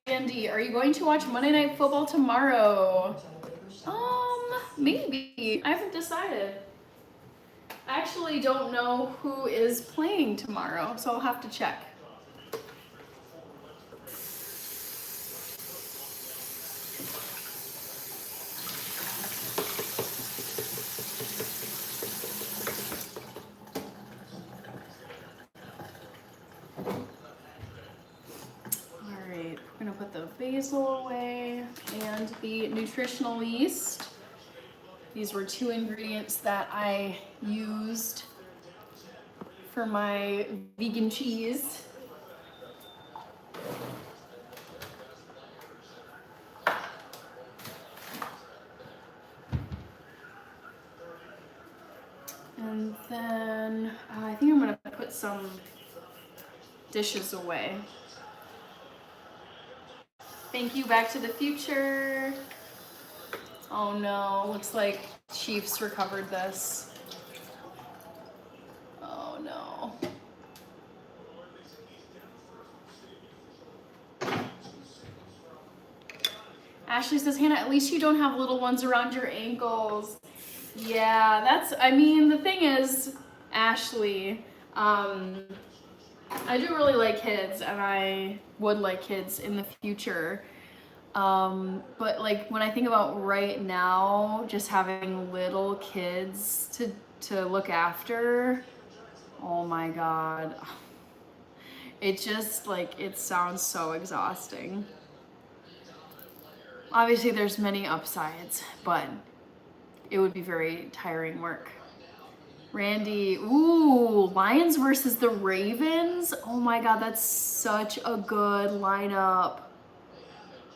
Randy, are you going to watch Monday Night Football tomorrow? Maybe. I haven't decided. I actually don't know who is playing tomorrow, so I'll have to check. Alright, we're gonna put the basil away and the nutritional yeast. These were 2 ingredients that I used for my vegan cheese. And then I think I'm gonna put some dishes away. Thank you, Back to the Future. Oh no, looks like Chiefs recovered this. Oh no. Ashley says, Hannah, at least you don't have little ones around your ankles. Yeah, I mean, the thing is, Ashley, I do really like kids, and I would like kids in the future. But like when I think about right now, just having little kids to look after, oh my God. It just it sounds so exhausting. Obviously there's many upsides, but it would be very tiring work. Randy, ooh, Lions versus the Ravens. Oh my God, that's such a good lineup.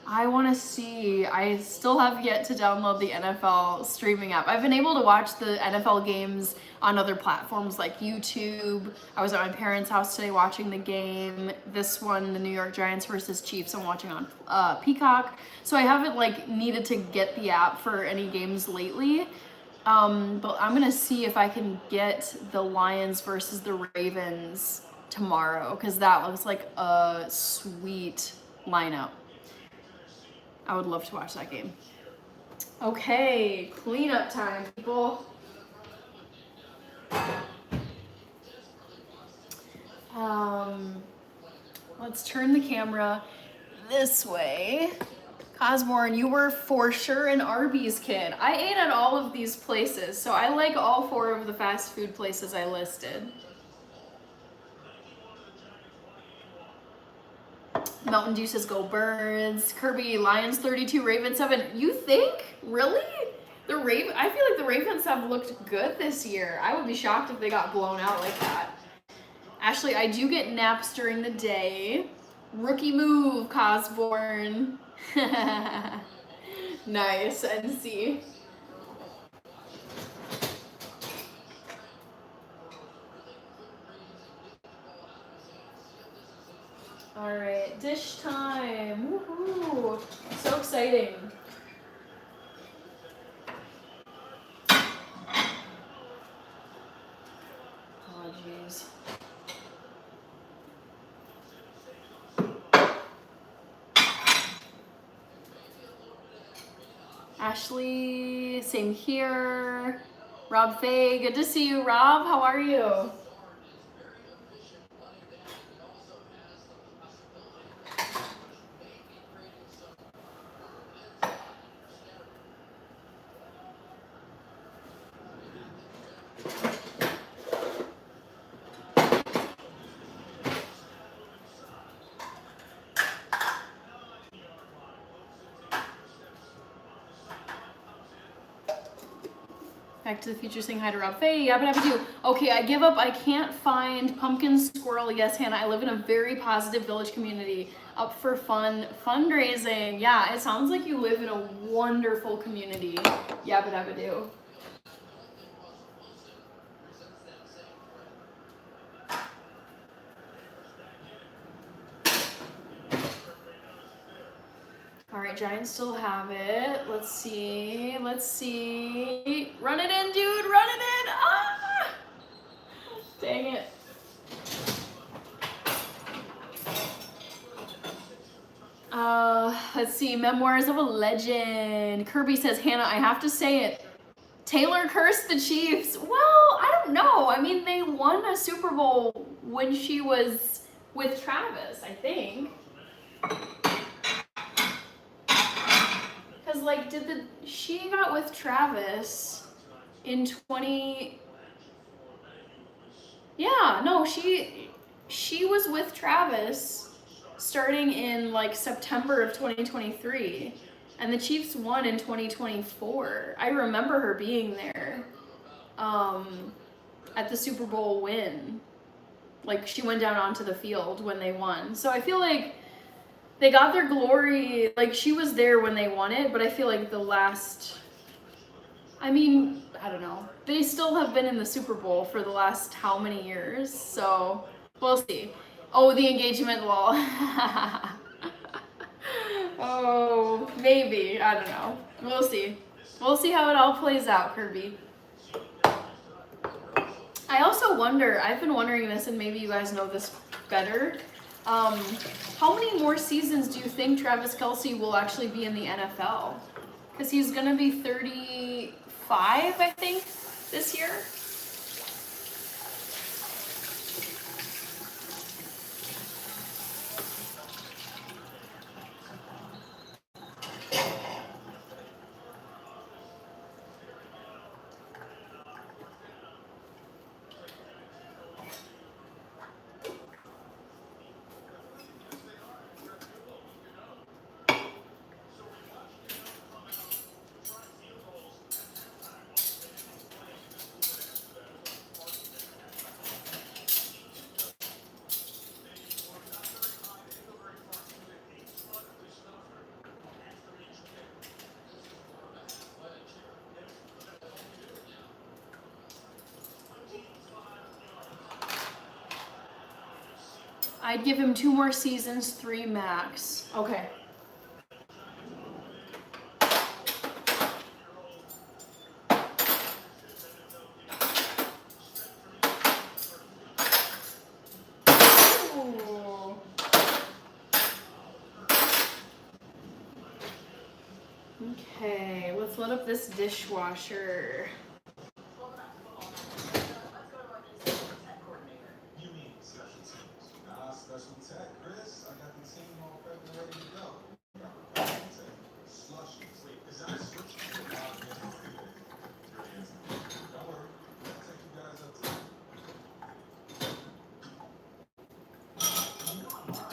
I want to see. I still have yet to download the NFL streaming app. I've been able to watch the NFL games on other platforms like YouTube. I was at my parents' house today watching the game. This one, the New York Giants versus Chiefs, I'm watching on Peacock. So I haven't needed to get the app for any games lately. But I'm gonna see if I can get the Lions versus the Ravens tomorrow, because that looks like a sweet lineup. I would love to watch that game. Okay, cleanup time, people. Let's turn the camera this way. Osborne, you were for sure an Arby's kid. I ate at all of these places, so I like all 4 of the fast food places I listed. Mountain Dew says go Birds. Kirby, Lions 32, Ravens 7. You think? Really? I feel like the Ravens have looked good this year. I would be shocked if they got blown out like that. Ashley, I do get naps during the day. Rookie move, Cosborn. Nice, NC. All right, dish time. Woohoo! So exciting. Oh, jeez. Ashley, same here. Rob Faye, good to see you, Rob. How are you? Back to the Future saying hi to Rob Faye. Yabba dabba do. Okay, I give up. I can't find pumpkin squirrel. Yes, Hannah, I live in a very positive village community. Up for fun fundraising. Yeah, it sounds like you live in a wonderful community. Yabba dabba do. All right, Giants still have it. Let's see. Let's see. Run it in, dude. Run it in. Ah! Dang it. Let's see. Memoirs of a Legend. Kirby says, Hannah, I have to say it. Taylor cursed the Chiefs. Well, I don't know. I mean, they won a Super Bowl when she was with Travis, I think. Because, like, she got with Travis in 20... Yeah, no, she was with Travis starting in, like, September of 2023. And the Chiefs won in 2024. I remember her being there at the Super Bowl win. Like, she went down onto the field when they won. So I feel like they got their glory. Like, she was there when they won it, but I feel like the last... I mean, I don't know. They still have been in the Super Bowl for the last how many years? So, we'll see. Oh, the engagement law. Oh, maybe. I don't know. We'll see. We'll see how it all plays out, Kirby. I also wonder, I've been wondering this, and maybe you guys know this better. How many more seasons do you think Travis Kelce will actually be in the NFL? Because he's going to be 35, I think, this year. I'd give him 2 more seasons, 3 max. Okay. Ooh. Okay, let's load up this dishwasher.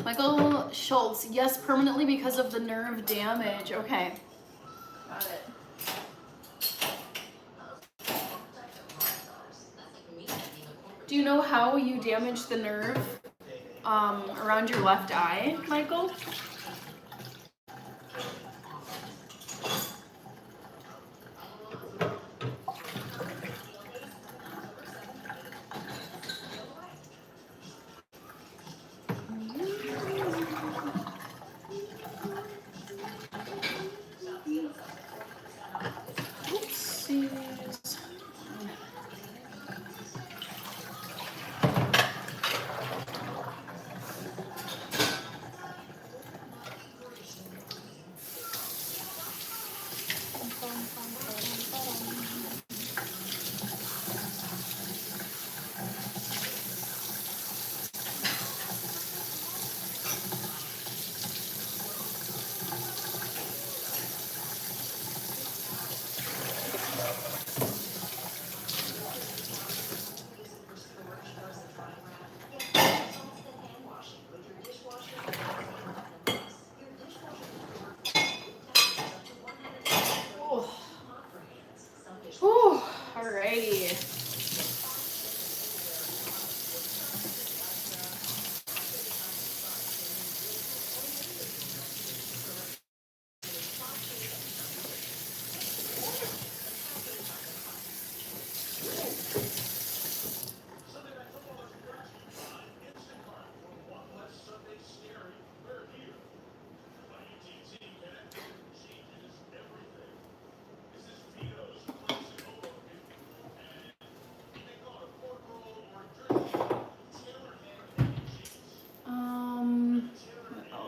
Michael Schultz, yes, permanently because of the nerve damage. Okay, got it. Do you know how you damaged the nerve around your left eye, Michael?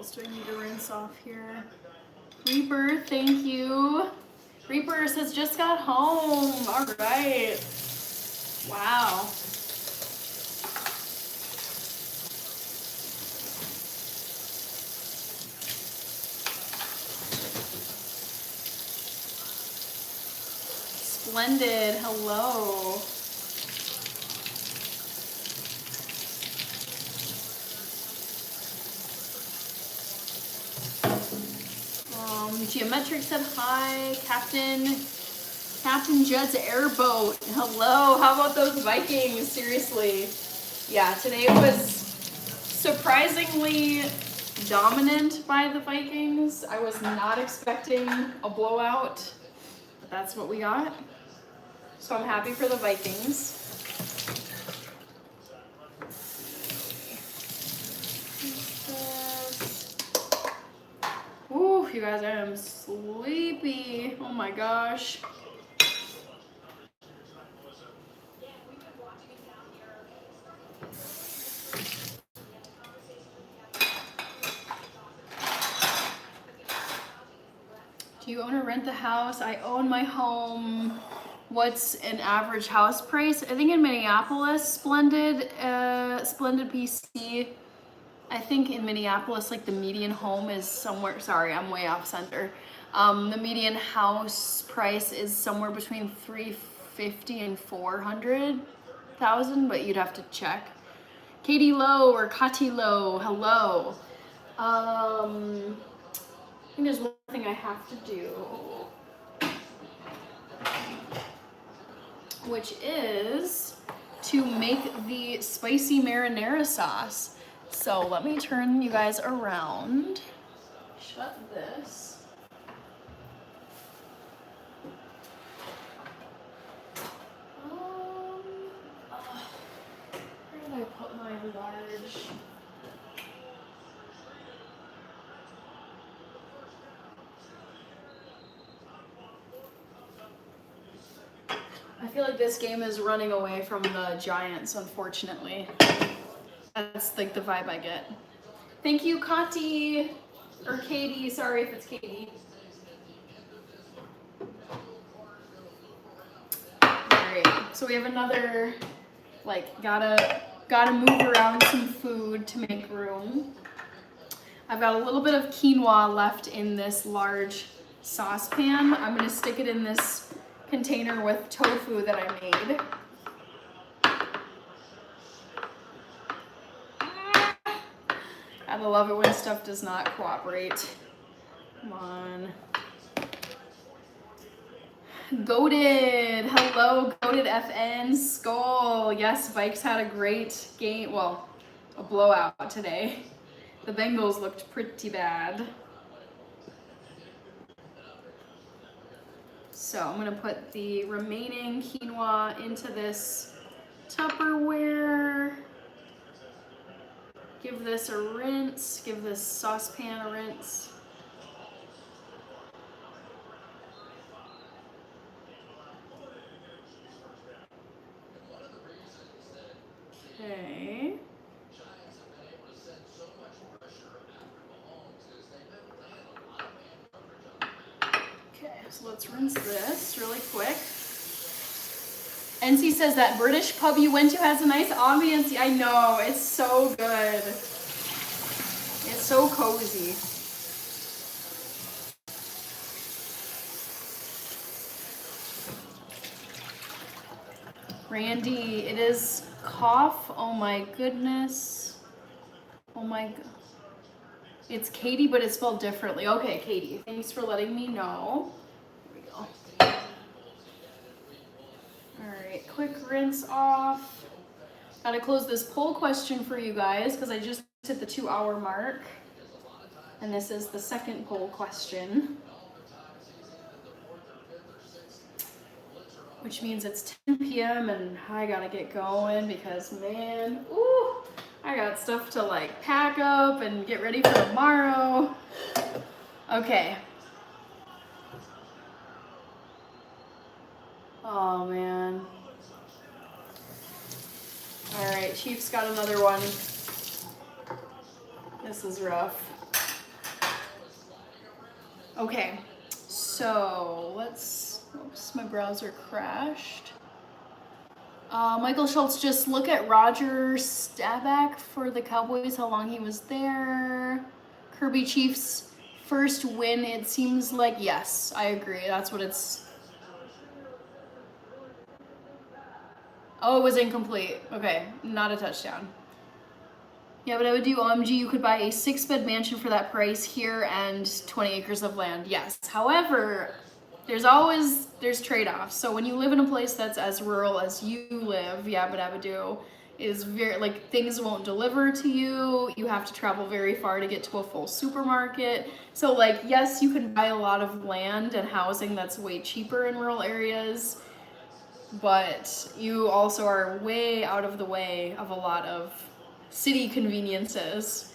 else do I need to rinse off here? Reaper, thank you. Reaper says just got home. All right. Wow. Splendid. Hello. Geometric said hi. Captain Judd's airboat. Hello. How about those Vikings? Seriously. Yeah, today was surprisingly dominant by the Vikings. I was not expecting a blowout, but that's what we got. So I'm happy for the Vikings. Ooh, you guys, I am sleepy. Oh my gosh. Do you own or rent the house? I own my home. What's an average house price? I think in Minneapolis, Splendid PC. I think in Minneapolis, like the median home is somewhere, sorry, I'm way off center. The median house price is somewhere between $350,000 and $400,000, but you'd have to check. Katie Lowe or Kati Lowe, hello. I think there's one thing I have to do, which is to make the spicy marinara sauce. So let me turn you guys around. Shut this. Where did I put my large? I feel like this game is running away from the Giants, unfortunately. That's like the vibe I get. Thank you, Kati, or Katie, sorry if it's Katie. Alright, so we have another, like, gotta move around some food to make room. I've got a little bit of quinoa left in this large saucepan. I'm gonna stick it in this container with tofu that I made. Gotta love it when stuff does not cooperate. Come on. Goated, hello, Goated FN, Skull. Yes, Vikes had a great game, well, a blowout today. The Bengals looked pretty bad. So I'm gonna put the remaining quinoa into this Tupperware. Give this a rinse, give this saucepan a rinse. Okay. Okay, so let's rinse this really quick. NC says that British pub you went to has a nice ambience. I know, it's so good. It's so cozy. Randy, it is cough. Oh my goodness. Oh my god. It's Katie, but it's spelled differently. Okay, Katie, thanks for letting me know. Here we go. Alright, quick rinse off. Gotta close this poll question for you guys because I just hit the 2-hour mark. And this is the second poll question. Which means it's 10 p.m. and I gotta get going because, man, ooh, I got stuff to like pack up and get ready for tomorrow. Okay. Oh, man. All right, Chief's got another one. This is rough. Okay, so let's, oops, my browser crashed. Michael Schultz, just look at Roger Staubach for the Cowboys, how long he was there. Kirby Chiefs first win, it seems like, yes, I agree. That's what it's. Oh, it was incomplete. Okay, not a touchdown. Yeah, but I would do OMG, you could buy a 6-bed mansion for that price here and 20 acres of land. Yes. However, there's trade-offs. So when you live in a place that's as rural as you live, Yabba Dabba Doo, is very, like, things won't deliver to you. You have to travel very far to get to a full supermarket. So, like, yes, you can buy a lot of land and housing that's way cheaper in rural areas, but you also are way out of the way of a lot of city conveniences.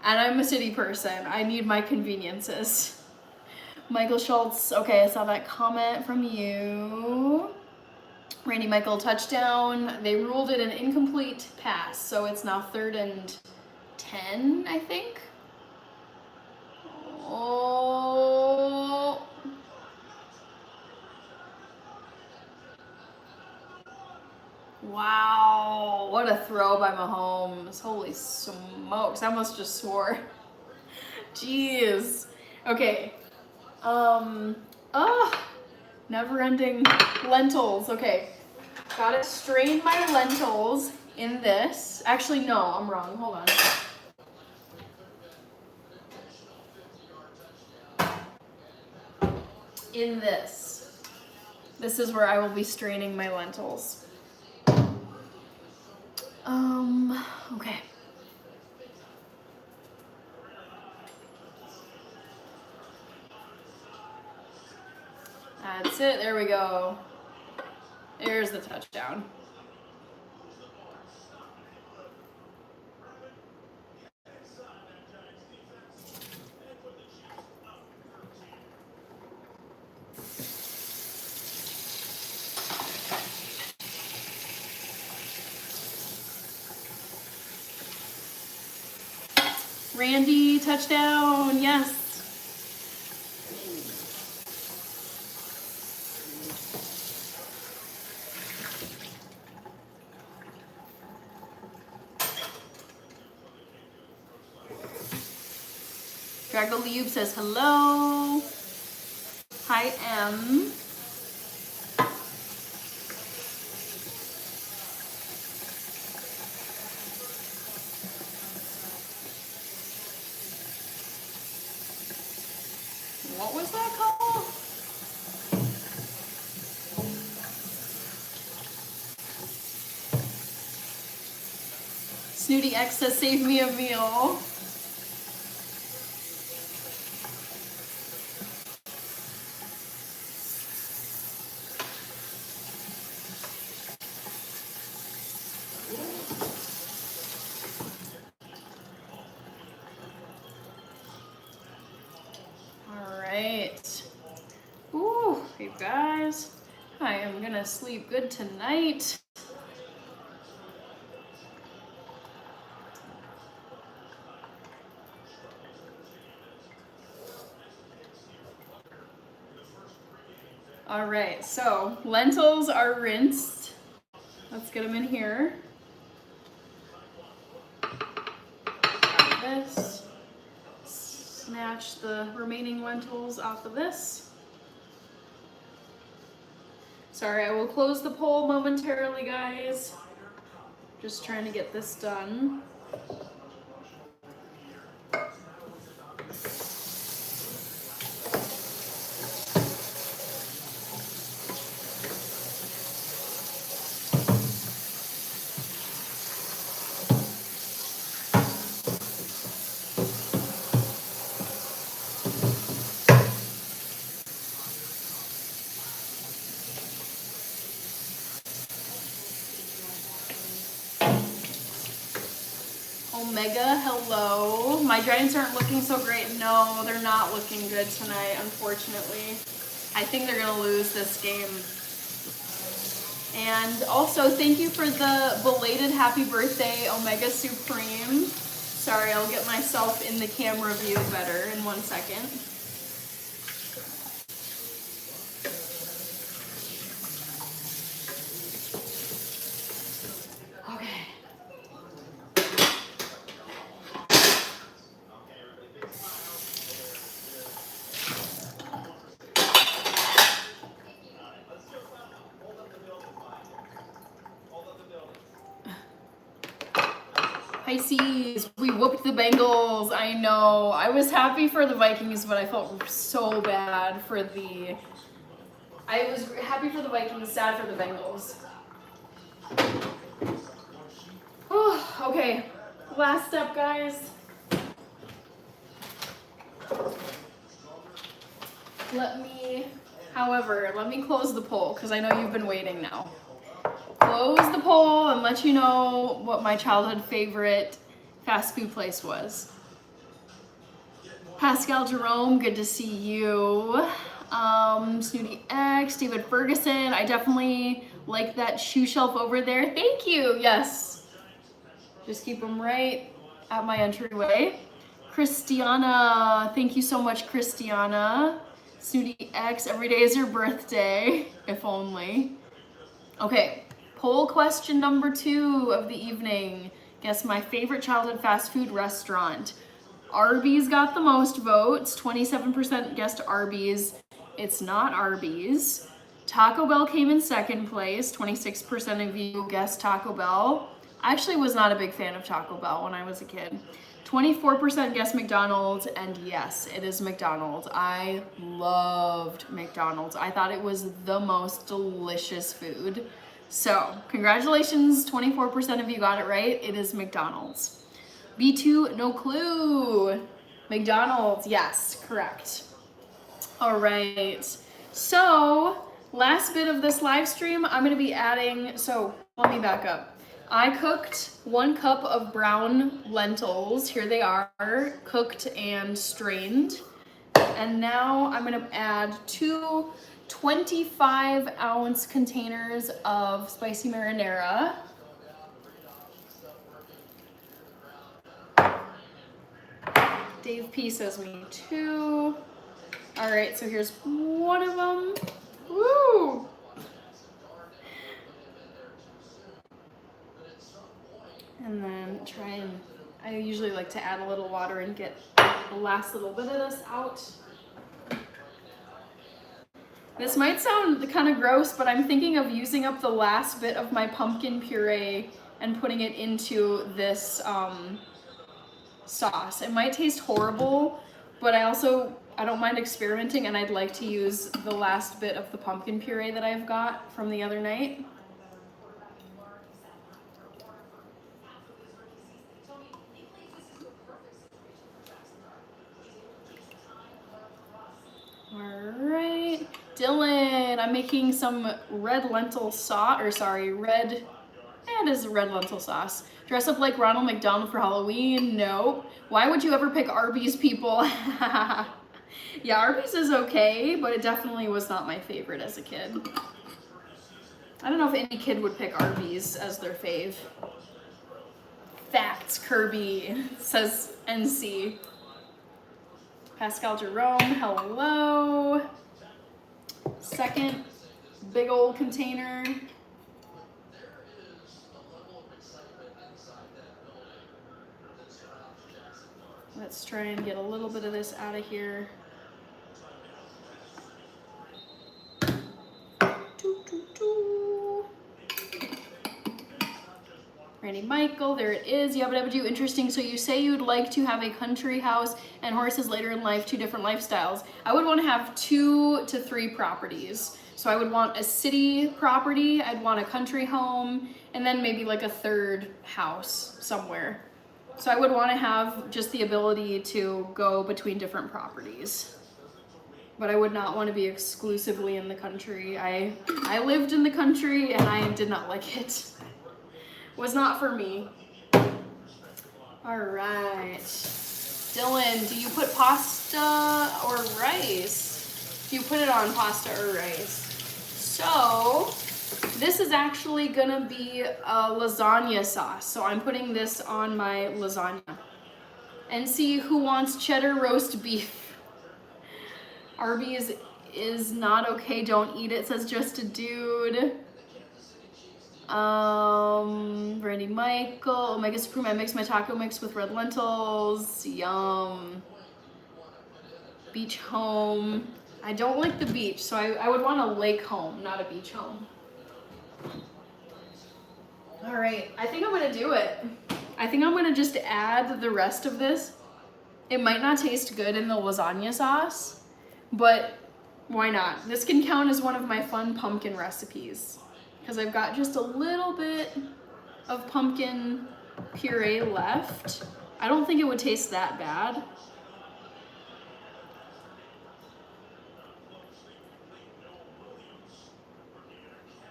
And I'm a city person. I need my conveniences. Michael Schultz, okay, I saw that comment from you. Randy Michael, touchdown. They ruled it an incomplete pass, so it's now 3rd and 10, I think. Oh. Wow, what a throw by Mahomes. Holy smokes, I almost just swore. Jeez. Okay. Never ending lentils. Okay. Gotta strain my lentils in this. Actually, no, I'm wrong. Hold on. In this. This is where I will be straining my lentils. Okay. That's it, there we go. There's the touchdown. Randy, touchdown, yes. Drago Liub says hello. Hi, M. What was that called? Snooty X says save me a meal. You guys, I am gonna sleep good tonight. All right, so lentils are rinsed. Let's get them in here. Grab this. Snatch the remaining lentils off of this. Sorry, I will close the poll momentarily, guys. Just trying to get this done. Omega, hello. My Giants aren't looking so great. No, they're not looking good tonight, unfortunately. I think they're gonna lose this game. And also, thank you for the belated happy birthday, Omega Supreme. Sorry, I'll get myself in the camera view better in 1 second. JC's. We whooped the Bengals. I know. I was happy for the Vikings, but I felt so bad for the... I was happy for the Vikings, sad for the Bengals. Oh, okay. Last step, guys. Let me close the poll because I know you've been waiting now. Close the poll and let you know what my childhood favorite fast food place was. Pascal Jerome, good to see you. Snooty X, David Ferguson, I definitely like that shoe shelf over there. Thank you, yes. Just keep them right at my entryway. Christiana, thank you so much, Christiana. Snooty X, every day is your birthday, if only. Okay, poll question number 2 of the evening. Guess my favorite childhood fast food restaurant. Arby's got the most votes. 27% guessed Arby's. It's not Arby's. Taco Bell came in second place. 26% of you guessed Taco Bell. I actually was not a big fan of Taco Bell when I was a kid. 24% guessed McDonald's, and yes, it is McDonald's. I loved McDonald's. I thought it was the most delicious food. So, congratulations, 24% of you got it right. It is McDonald's. B2, no clue. McDonald's, yes, correct. All right, so last bit of this live stream, I'm gonna be adding, so let me back up. I cooked 1 cup of brown lentils. Here they are, cooked and strained. And now I'm gonna add 2 25-ounce containers of spicy marinara. Dave P says we need 2. All right, so here's 1 of them. Woo! And then I usually like to add a little water and get the last little bit of this out. This might sound kind of gross, but I'm thinking of using up the last bit of my pumpkin puree and putting it into this sauce. It might taste horrible, but I don't mind experimenting, and I'd like to use the last bit of the pumpkin puree that I've got from the other night. All right, Dylan, I'm making some red lentil sauce, it is red lentil sauce. Dress up like Ronald McDonald for Halloween? No. Why would you ever pick Arby's, people? Yeah, Arby's is okay, but it definitely was not my favorite as a kid. I don't know if any kid would pick Arby's as their fave. Facts, Kirby, says NC. Pascal Jerome, hello. Second big old container. Let's try and get a little bit of this out of here. Randy Michael, there it is. Yabba dabba do, interesting. So you say you'd like to have a country house and horses later in life, 2 different lifestyles. I would want to have 2 to 3 properties. So I would want a city property, I'd want a country home, and then maybe like a 3rd house somewhere. So I would want to have just the ability to go between different properties. But I would not want to be exclusively in the country. I lived in the country and I did not like it. Was not for me. All right. Dylan, do you put pasta or rice? Do you put it on pasta or rice? So this is actually gonna be a lasagna sauce. So I'm putting this on my lasagna. And see who wants cheddar roast beef. Arby's is not okay, don't eat it, says just a dude. Randy Michael, Omega Supreme, I mix my taco mix with red lentils, yum. Beach home, I don't like the beach, so I would want a lake home, not a beach home. All right, I think I'm gonna do it. I think I'm gonna just add the rest of this. It might not taste good in the lasagna sauce, but why not? This can count as one of my fun pumpkin recipes because I've got just a little bit of pumpkin puree left. I don't think it would taste that bad.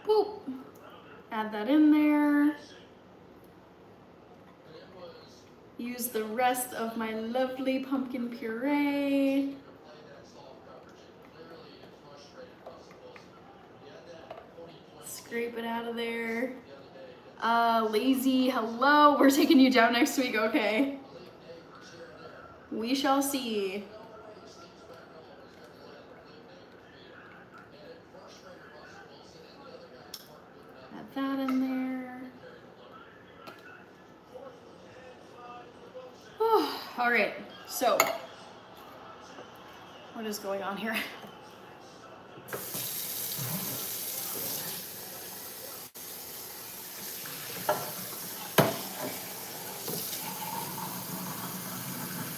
Boop. Add that in there. Use the rest of my lovely pumpkin puree. Scrape it out of there. Lazy, hello. We're taking you down next week, okay. We shall see. Add that in there. Oh, all right, so what is going on here?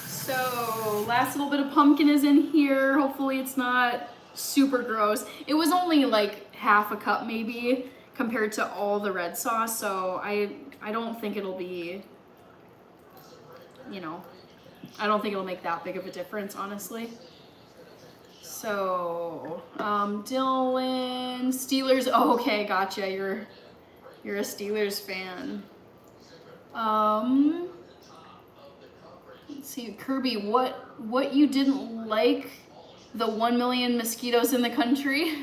So last little bit of pumpkin is in here. Hopefully it's not super gross. It was only like half a cup maybe compared to all the red sauce, so I don't think it'll be, you know, I don't think it'll make that big of a difference, honestly. So, Dylan, Steelers, oh, okay, gotcha, you're a Steelers fan. Let's see, Kirby, what you didn't like the 1 million mosquitoes in the country?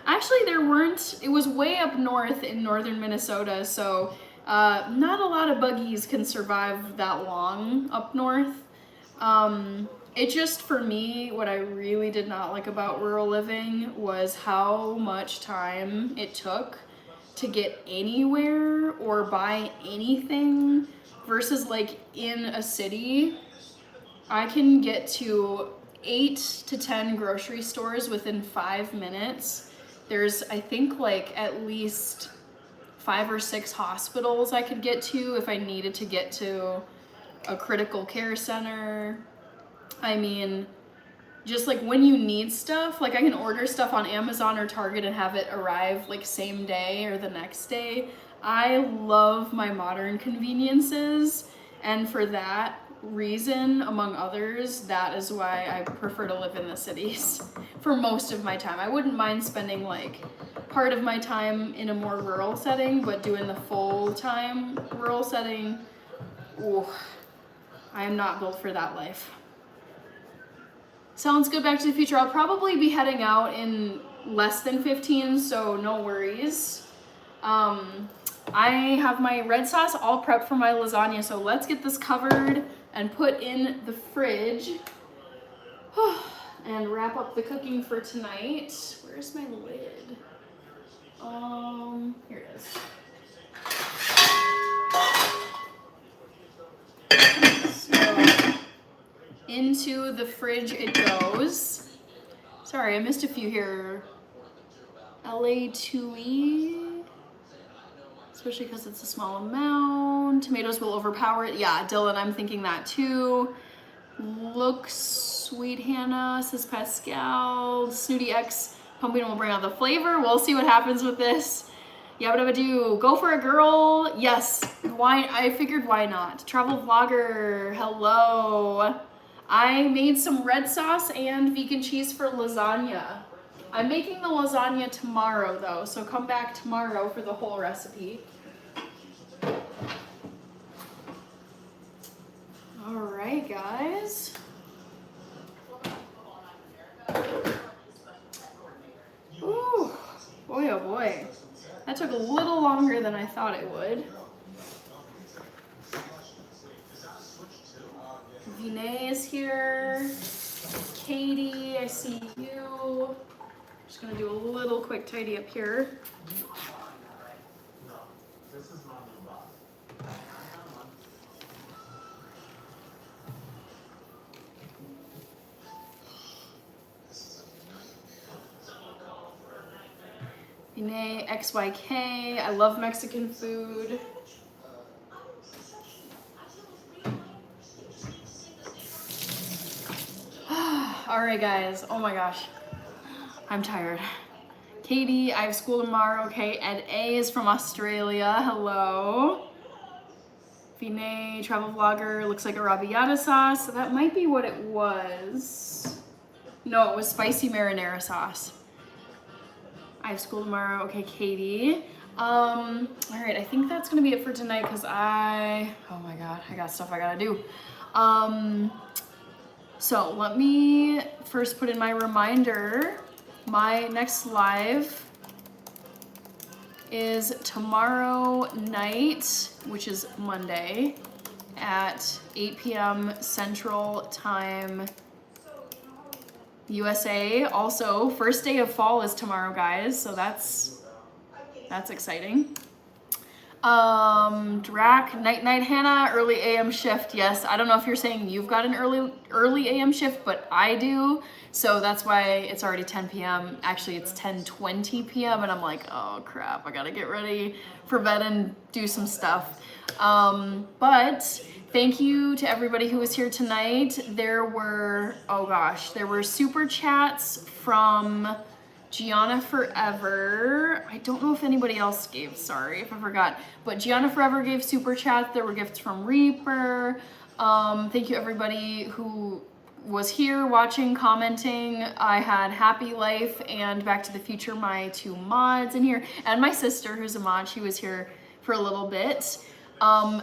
Actually, there weren't. It was way up north in northern Minnesota, so not a lot of buggies can survive that long up north. It just, for me, what I really did not like about rural living was how much time it took to get anywhere or buy anything versus like in a city. I can get to 8 to 10 grocery stores within 5 minutes. There's, I think, like at least 5 or 6 hospitals I could get to if I needed to get to a critical care center. I mean, just like when you need stuff, like I can order stuff on Amazon or Target and have it arrive like same day or the next day. I love my modern conveniences, and for that reason, among others, that is why I prefer to live in the cities for most of my time. I wouldn't mind spending like part of my time in a more rural setting, but doing the full-time rural setting, ooh, I am not built for that life. Sounds good, Back to the Future. I'll probably be heading out in less than 15, so no worries. I have my red sauce all prepped for my lasagna, so let's get this covered and put in the fridge and wrap up the cooking for tonight. Where's my lid? Here it is. So into the fridge it goes. Sorry, I missed a few here. LA2E, especially because it's a small amount. Tomatoes will overpower it. Yeah, Dylan, I'm thinking that too. Looks sweet, Hannah, says Pascal. Snooty X, pumpkin will bring out the flavor. We'll see what happens with this. Yabba dabba do. Go for a girl. Yes. Why? I figured why not. Travel vlogger. Hello. I made some red sauce and vegan cheese for lasagna. I'm making the lasagna tomorrow though, so come back tomorrow for the whole recipe. All right, guys. Ooh, boy oh boy. That took a little longer than I thought it would. Vinay is here. Katie, I see you. Just gonna do a little quick tidy up here. Vinay, XYK, I love Mexican food. All right, guys. Oh my gosh. I'm tired. Katie, I have school tomorrow. Okay, Ed A is from Australia. Hello. Vinay, travel vlogger, looks like a arrabbiata sauce. So that might be what it was. No, it was spicy marinara sauce. I have school tomorrow. Okay, Katie. All right, I think that's gonna be it for tonight because oh my God, I got stuff I gotta do. So let me first put in my reminder. My next live is tomorrow night, which is Monday, at 8 p.m. Central Time, USA. Also, first day of fall is tomorrow, guys, so that's exciting. Drac, night Hannah, early AM shift. Yes, I don't know if you're saying you've got an early AM shift, but I do. So that's why it's already 10 p.m. Actually, it's 10:20 p.m. and I'm like, oh crap, I gotta get ready for bed and do some stuff. But thank you to everybody who was here tonight. There were super chats from Gianna Forever. I don't know if anybody else gave, sorry if I forgot, but Gianna Forever gave super chats. There were gifts from Reaper. Thank you everybody who was here watching, commenting. I had Happy Life and Back to the Future, my two mods in here, and my sister who's a mod. She was here for a little bit.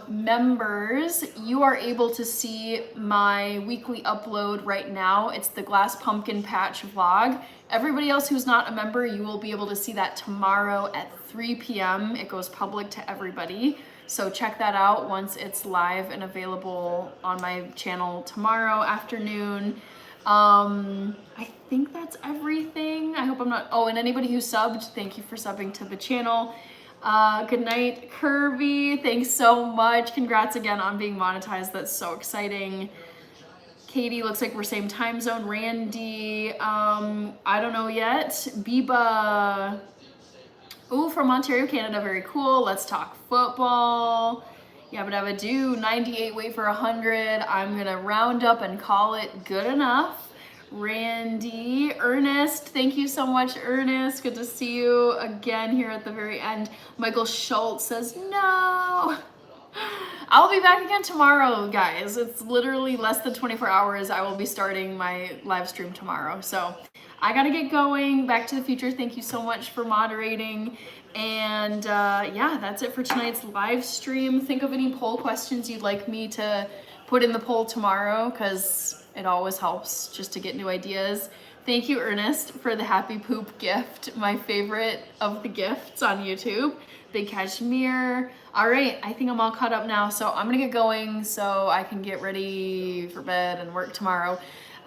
Members, you are able to see my weekly upload right now. It's the Glass Pumpkin Patch vlog. Everybody else who's not a member, you will be able to see that tomorrow at 3 p.m. It goes public to everybody. So check that out once it's live and available on my channel tomorrow afternoon. I think that's everything. I hope I'm not, and anybody who subbed, thank you for subbing to the channel. Good night, Kirby. Thanks so much. Congrats again on being monetized. That's so exciting. Katie, looks like we're same time zone. Randy, I don't know yet. Biba, ooh, from Ontario, Canada. Very cool. Let's talk football. Yabba dabba do. 98, wait for 100. I'm gonna round up and call it good enough. Randy, Ernest, thank you so much, Ernest. Good to see you again here at the very end. Michael Schultz says, no. I'll be back again tomorrow, guys. It's literally less than 24 hours. I will be starting my live stream tomorrow. So I gotta get going. Back to the Future, thank you so much for moderating. And yeah, that's it for tonight's live stream. Think of any poll questions you'd like me to put in the poll tomorrow, because it always helps just to get new ideas. Thank you, Ernest, for the happy poop gift. My favorite of the gifts on YouTube. Big Cashmere. All right, I think I'm all caught up now, so I'm gonna get going so I can get ready for bed and work tomorrow.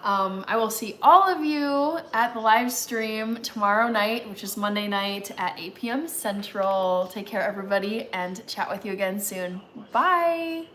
I will see all of you at the live stream tomorrow night, which is Monday night at 8 p.m. Central. Take care, everybody, and chat with you again soon. Bye.